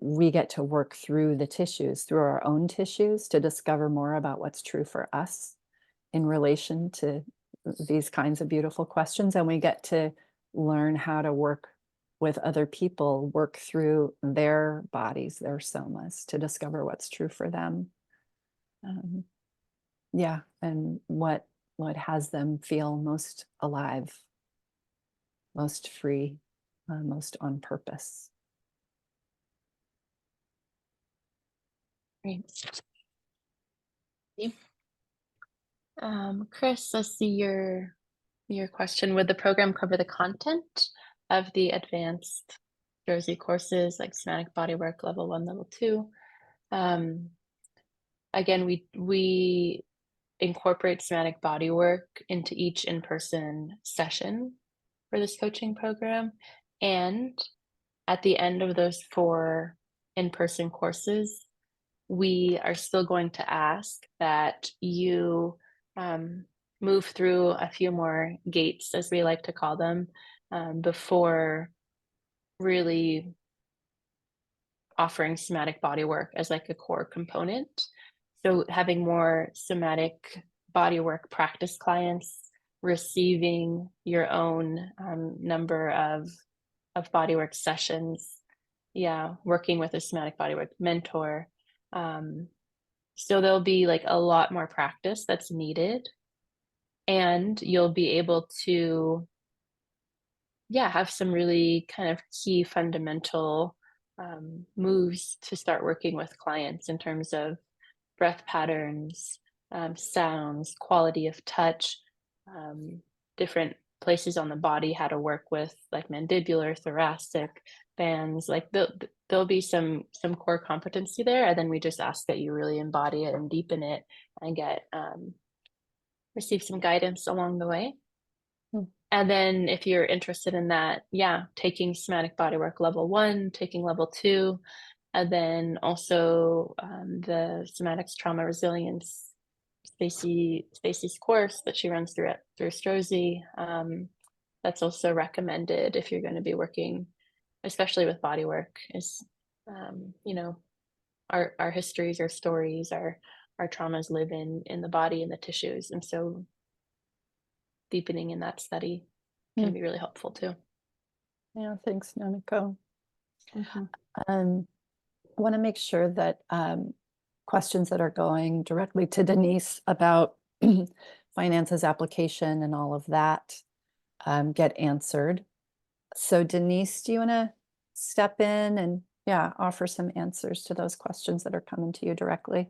we get to work through the tissues, through our own tissues, to discover more about what's true for us in relation to these kinds of beautiful questions. And we get to learn how to work with other people, work through their bodies, their somas, to discover what's true for them. Yeah, and what has them feel most alive, most free, most on purpose. Great. Chris, I see your question. Would the program cover the content of the advanced Strozzi courses, like somatic bodywork level 1, level 2? Again, we incorporate somatic bodywork into each in-person session for this coaching program, and at the end of those 4 in-person courses, we are still going to ask that you move through a few more gates, as we like to call them, before really offering somatic bodywork as like a core component. So having more somatic bodywork practice clients, receiving your own number of bodywork sessions, working with a somatic bodywork mentor. So there'll be like a lot more practice that's needed, and you'll be able to have some really kind of key fundamental moves to start working with clients in terms of breath patterns, sounds, quality of touch, different places on the body, how to work with like mandibular, thoracic bands. Like there'll be some core competency there, and then we just ask that you really embody it and deepen it and get receive some guidance along the way. And then if you're interested in that, taking somatic bodywork level 1, taking level 2, and then also the somatics trauma resilience Stacy's course that she runs through Strozzi. That's also recommended if you're going to be working, especially with bodywork, is our histories, our stories, our traumas live in the body and the tissues, and so deepening in that study can be really helpful too. Yeah, thanks, Namiko. I want to make sure that questions that are going directly to Denise about finances application and all of that get answered. So Denise, do you want to step in and offer some answers to those questions that are coming to you directly?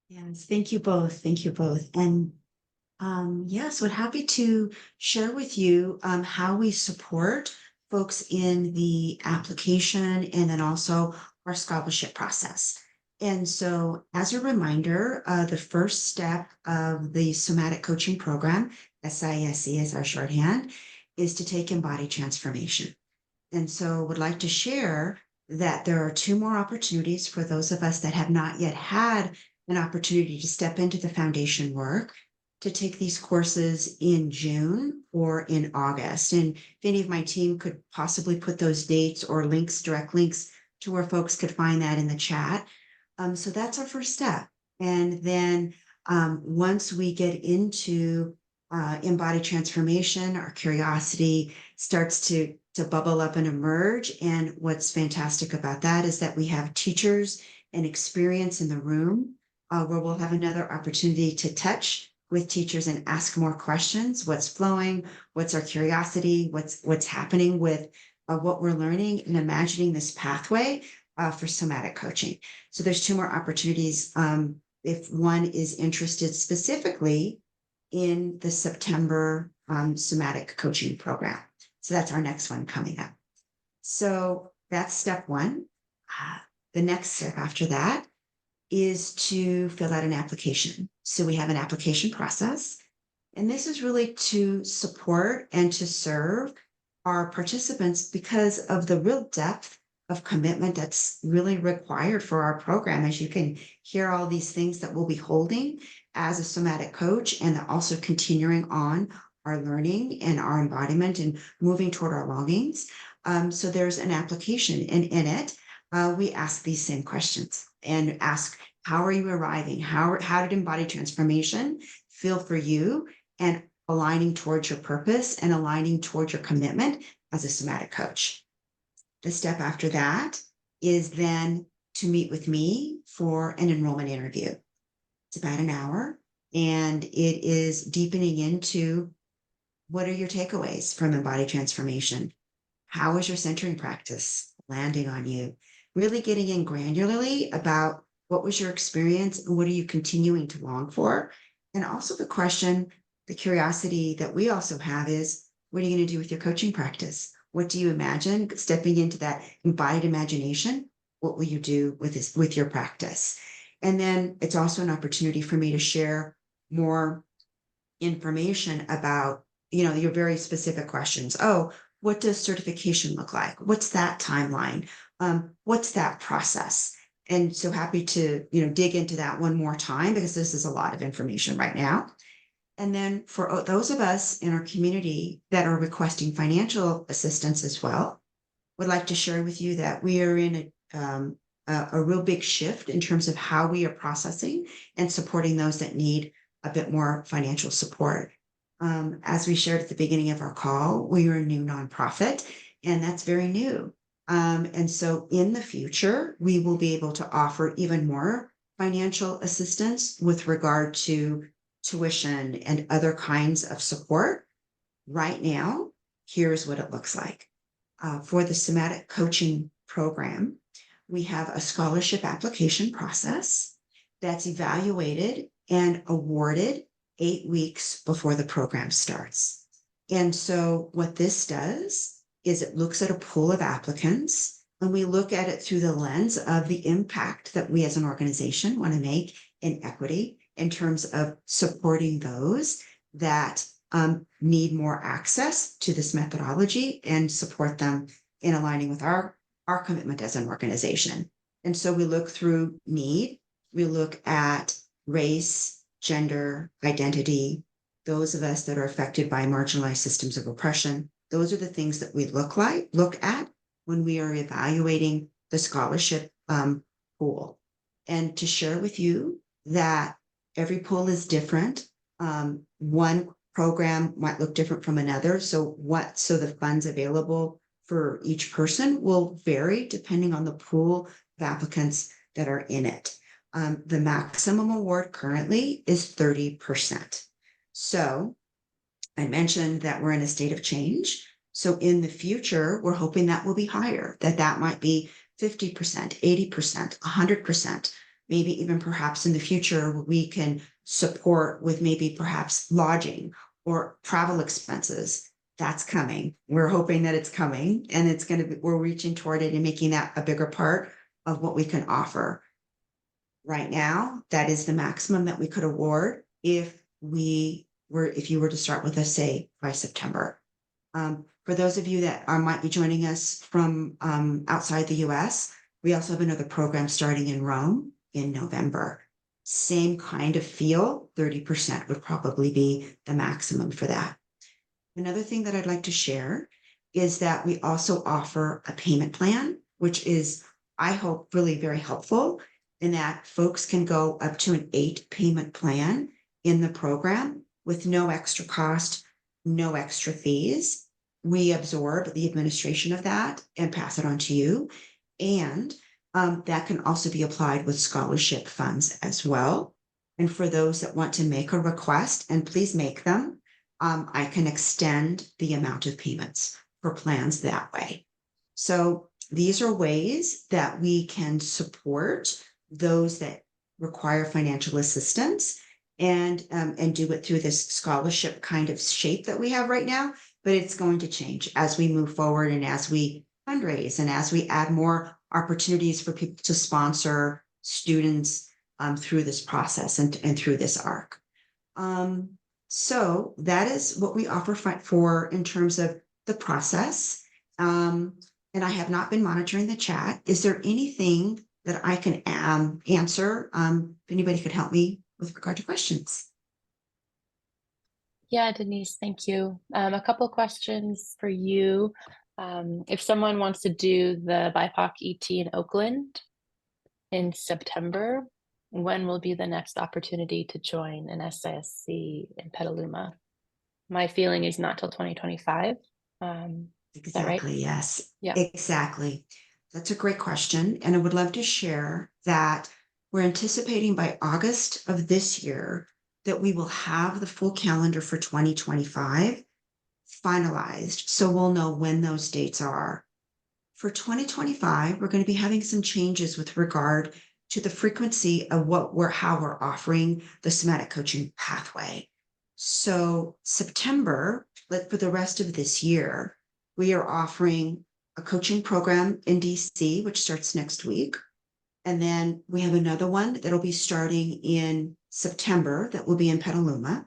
Yes, thank you both. Thank you both. And yes, we're happy to share with you how we support folks in the application and then also our scholarship process. And so as a reminder, the first step of the somatic coaching program, SISC is our shorthand, is to take embodied transformation. And so would like to share that there are 2 more opportunities for those of us that have not yet had an opportunity to step into the foundation work, to take these courses in June or in August. And if any of my team could possibly put those dates or links, direct links to where folks could find that in the chat. So that's our first step. And then once we get into embodied transformation, our curiosity starts to bubble up and emerge. And what's fantastic about that is that we have teachers and experience in the room where we'll have another opportunity to touch with teachers and ask more questions. What's flowing? What's our curiosity? What's happening with what we're learning and imagining this pathway for somatic coaching. So there's 2 more opportunities if one is interested specifically in the September somatic coaching program. So that's our next one coming up. So that's step 1. The next step after that is to fill out an application. So we have an application process, and this is really to support and to serve our participants because of the real depth of commitment that's really required for our program. As you can hear all these things that we'll be holding as a somatic coach, and also continuing on our learning and our embodiment and moving toward our longings. So there's an application, and in it, we ask these same questions and ask, how are you arriving? How did embodied transformation feel for you? And aligning towards your purpose and aligning towards your commitment as a somatic coach. The step after that is then to meet with me for an enrollment interview. It's about an hour, and it is deepening into what are your takeaways from embodied transformation? How is your centering practice landing on you? Really getting in granularly about what was your experience and what are you continuing to long for? And also the question, the curiosity that we also have is, what are you going to do with your coaching practice? What do you imagine stepping into that embodied imagination? What will you do with your practice? And then it's also an opportunity for me to share more information about, your very specific questions. Oh, what does certification look like? What's that timeline? What's that process? And so happy to, dig into that one more time because this is a lot of information right now. And then for those of us in our community that are requesting financial assistance as well, would like to share with you that we are in a real big shift in terms of how we are processing and supporting those that need a bit more financial support. As we shared at the beginning of our call, we are a new nonprofit, and that's very new. And so in the future, we will be able to offer even more financial assistance with regard to tuition and other kinds of support. Right now, here's what it looks like. For the somatic coaching program, we have a scholarship application process that's evaluated and awarded 8 weeks before the program starts. And so what this does is it looks at a pool of applicants, and we look at it through the lens of the impact that we as an organization want to make in equity in terms of supporting those that need more access to this methodology and support them in aligning with our commitment as an organization. And so we look through need, we look at race, gender, identity, those of us that are affected by marginalized systems of oppression. Those are the things that we look at when we are evaluating the scholarship pool. And to share with you that every pool is different. One program might look different from another. So the funds available for each person will vary depending on the pool of applicants that are in it. The maximum award currently is 30%. So I mentioned that we're in a state of change. So in the future, we're hoping that will be higher, that might be 50%, 80%, 100%. Maybe even perhaps in the future, we can support with maybe perhaps lodging or travel expenses. That's coming. We're hoping that it's coming, and we're reaching toward it and making that a bigger part of what we can offer. Right now, that is the maximum that we could award if you were to start with us, say, by September. For those of you that might be joining us from outside the US, we also have another program starting in Rome in November. Same kind of feel, 30% would probably be the maximum for that. Another thing that I'd like to share is that we also offer a payment plan, which is I hope, really very helpful in that folks can go up to an 8-payment plan in the program with no extra cost, no extra fees. We absorb the administration of that and pass it on to you. And that can also be applied with scholarship funds as well. And for those that want to make a request, and please make them, I can extend the amount of payments for plans that way. So these are ways that we can support those that require financial assistance and do it through this scholarship kind of shape that we have right now. But it's going to change as we move forward and as we fundraise and as we add more opportunities for people to sponsor students through this process and through this arc. So that is what we offer for in terms of the process. And I have not been monitoring the chat. Is there anything that I can answer? If anybody could help me with regard to questions. Yeah, Denise, thank you. A couple questions for you. If someone wants to do the BIPOC ET in Oakland in September, when will be the next opportunity to join an SISC in Petaluma? My feeling is not till 2025. Is that right? Exactly, yes. Yeah. Exactly. That's a great question. And I would love to share that we're anticipating by August of this year that we will have the full calendar for 2025 finalized. So we'll know when those dates are. For 2025, we're going to be having some changes with regard to the frequency of how we're offering the somatic coaching pathway. So September, for the rest of this year, we are offering a coaching program in DC, which starts next week. And then we have another one that'll be starting in September that will be in Petaluma.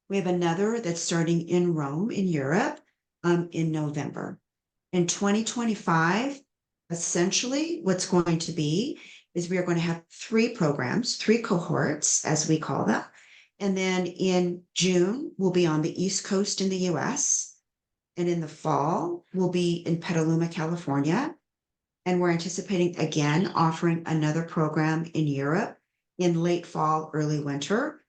We have another that's starting in Rome in Europe in November. In 2025, essentially what's going to be is we are going to have 3 programs, 3 cohorts, as we call them. And then in June, we'll be on the East Coast in the US. And in the fall, we'll be in Petaluma, California. And we're anticipating, again, offering another program in Europe in late fall, early winter,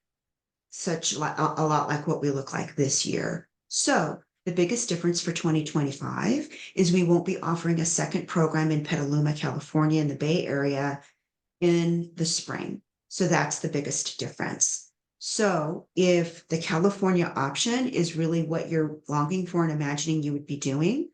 a lot like what we look like this year. So the biggest difference for 2025 is we won't be offering a second program in Petaluma, California, in the Bay Area in the spring. So that's the biggest difference. So if the California option is really what you're longing for and imagining you would be doing,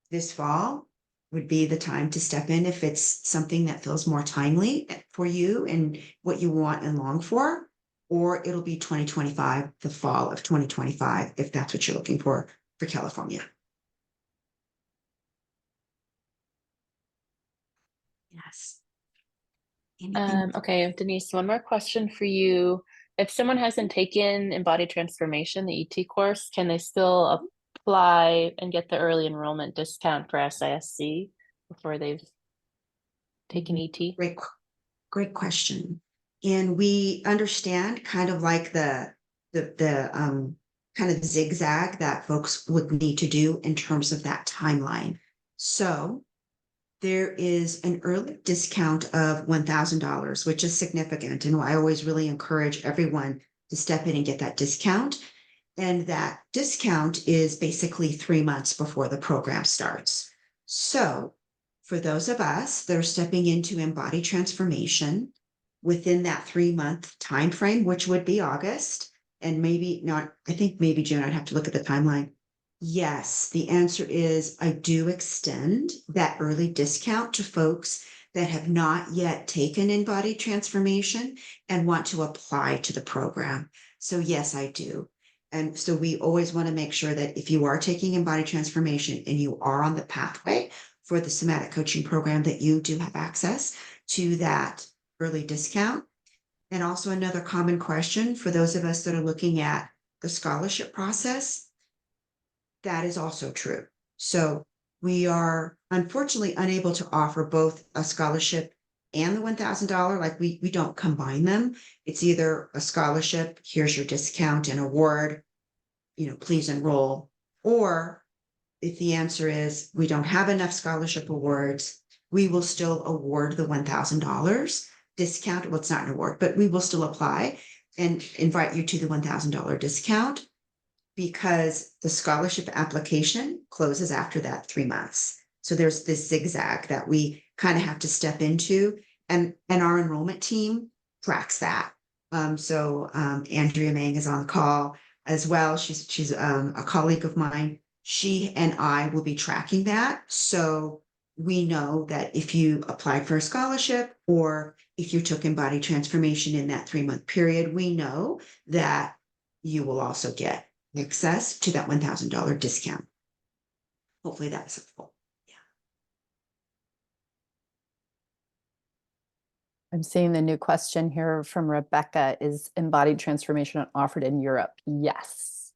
this fall would be the time to step in if it's something that feels more timely for you and what you want and long for, or it'll be 2025, the fall of 2025, if that's what you're looking for California. Yes. Okay, Denise, one more question for you. If someone hasn't taken embodied transformation, the ET course, can they still apply and get the early enrollment discount for SISC before they've taken ET? Great question. And we understand kind of like the kind of zigzag that folks would need to do in terms of that timeline. So there is an early discount of $1,000, which is significant. And I always really encourage everyone to step in and get that discount. And that discount is basically 3 months before the program starts. So for those of us that are stepping into embodied transformation within that 3-month time frame, which would be August, and maybe not, I think maybe June, I'd have to look at the timeline. Yes, the answer is I do extend that early discount to folks that have not yet taken embodied transformation and want to apply to the program. So yes, I do. And so we always want to make sure that if you are taking embodied transformation and you are on the pathway for the somatic coaching program, that you do have access to that early discount. And also another common question for those of us that are looking at the scholarship process, that is also true. So we are unfortunately unable to offer both a scholarship and the $1,000, like we don't combine them. It's either a scholarship, here's your discount and award, please enroll. Or if the answer is we don't have enough scholarship awards, we will still award the $1,000 discount. Well, it's not an award, but we will still apply and invite you to the $1,000 discount because the scholarship application closes after that 3 months. So there's this zigzag that we kind of have to step into, and our enrollment team tracks that. Andrea Mang is on the call as well. She's a colleague of mine. She and I will be tracking that. So we know that if you applied for a scholarship or if you took Embodied Transformation in that 3-month period, we know that you will also get access to that $1,000 discount. Hopefully that's helpful. I'm seeing the new question here from Rebecca. Is embodied transformation offered in Europe? Yes.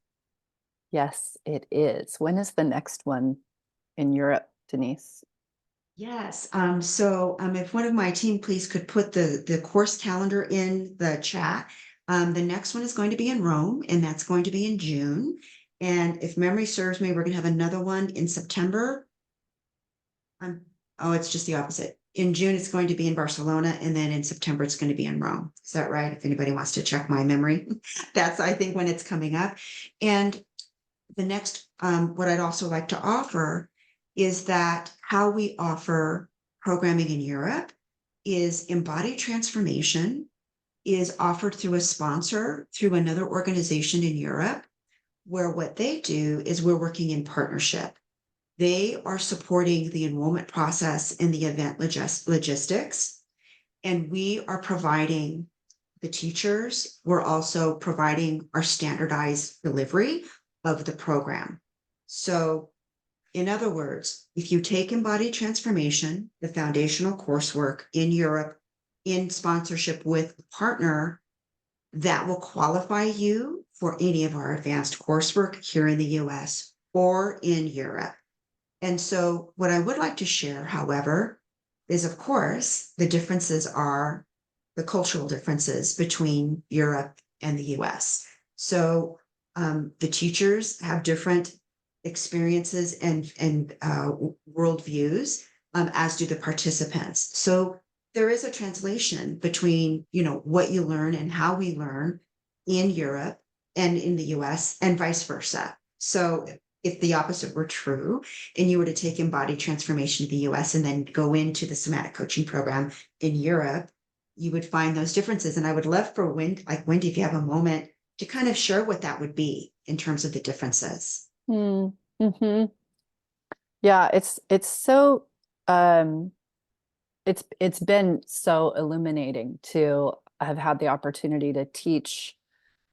Yes, it is. When is the next one in Europe, Denise? Yes. If one of my team please could put the course calendar in the chat. The next one is going to be in Rome, and that's going to be in June. And if memory serves me, we're going to have another one in September. Oh, it's just the opposite. In June, it's going to be in Barcelona, and then in September, it's going to be in Rome. Is that right? If anybody wants to check my memory, that's, I think, when it's coming up. And the next, what I'd also like to offer is that how we offer programming in Europe is embodied transformation is offered through a sponsor, through another organization in Europe, where what they do is we're working in partnership. They are supporting the enrollment process and the event logistics, and we are providing the teachers. We're also providing our standardized delivery of the program. So in other words, if you take Embodied Transformation, the foundational coursework in Europe, in sponsorship with a partner, that will qualify you for any of our advanced coursework here in the US or in Europe. And so what I would like to share, however, is of course, the differences are the cultural differences between Europe and the US. So the teachers have different experiences and worldviews, as do the participants. So there is a translation between, what you learn and how we learn in Europe and in the US and vice versa. So if the opposite were true and you were to take embodied transformation to the US and then go into the somatic coaching program in Europe, you would find those differences. And I would love for Wendy, if you have a moment, to kind of share what that would be in terms of the differences. Mm-hmm. Yeah, it's so it's been so illuminating to have had the opportunity to teach.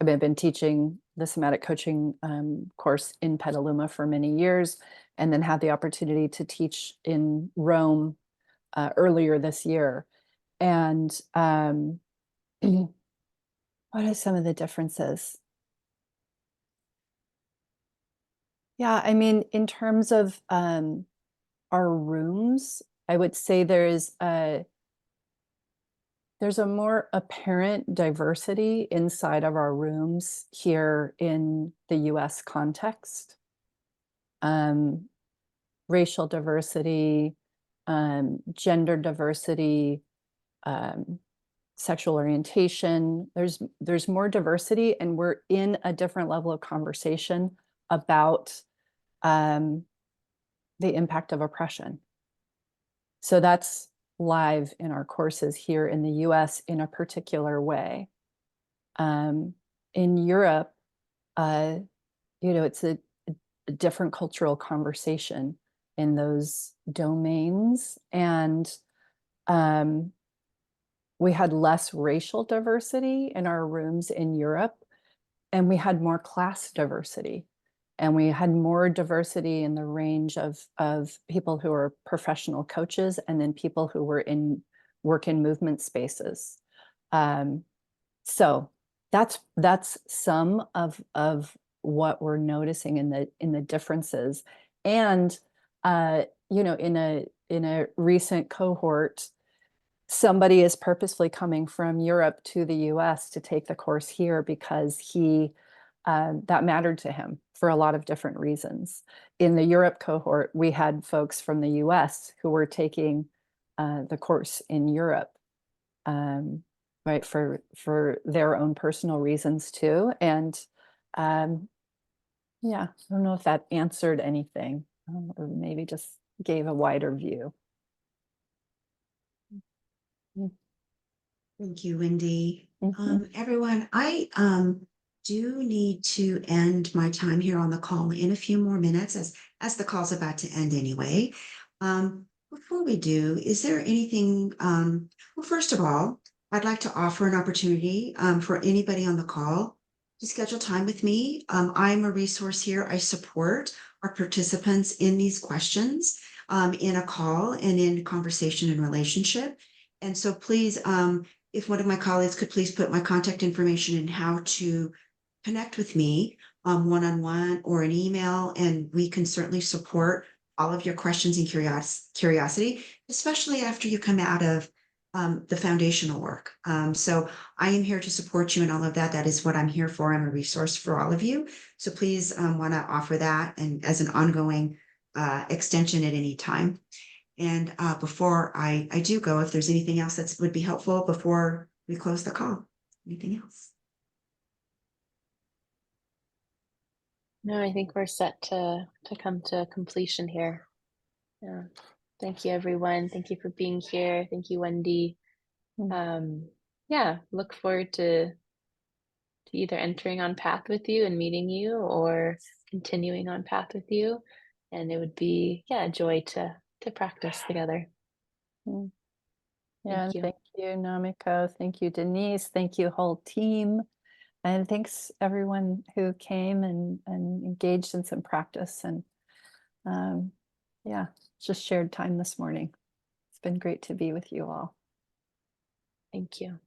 I've been teaching the somatic coaching course in Petaluma for many years, and then had the opportunity to teach in Rome earlier this year. And what are some of the differences? Yeah, I mean, in terms of our rooms, I would say there's a more apparent diversity inside of our rooms here in the US context. Racial diversity, gender diversity, sexual orientation. There's more diversity, and we're in a different level of conversation about the impact of oppression. So that's live in our courses here in the US in a particular way. In Europe, it's a different cultural conversation in those domains. And we had less racial diversity in our rooms in Europe, and we had more class diversity. And we had more diversity in the range of people who are professional coaches, and then people who were work in movement spaces. So that's some of what we're noticing in the differences. And in a recent cohort, somebody is purposefully coming from Europe to the US to take the course here because that mattered to him for a lot of different reasons. In the Europe cohort, we had folks from the US who were taking the course in Europe, right, for their own personal reasons too. And yeah, I don't know if that answered anything, or maybe just gave a wider view. Thank you, Wendy. Mhm. Everyone, I do need to end my time here on the call in a few more minutes as the call's about to end anyway. Before we do, is there anything, well, first of all, I'd like to offer an opportunity for anybody on the call to schedule time with me. I'm a resource here. I support our participants in these questions in a call and in conversation and relationship. And so please, if one of my colleagues could please put my contact information and how to connect with me one-on-one or an email, and we can certainly support all of your questions and curiosity, especially after you come out of the foundational work. So I am here to support you in all of that. That is what I'm here for. I'm a resource for all of you. So please want to offer that and as an ongoing extension at any time. And before I do go, if there's anything else that would be helpful before we close the call, anything else? No, I think we're set to come to completion here. Yeah. Thank you, everyone. Thank you for being here. Thank you, Wendy. Yeah, look forward to either entering on path with you and meeting you or continuing on path with you. And it would be, yeah, a joy to practice together. Yeah, Thank you. thank you, Namiko. Thank you, Denise. Thank you, whole team. And thanks everyone who came and engaged in some practice and yeah, just shared time this morning. It's been great to be with you all. Thank you.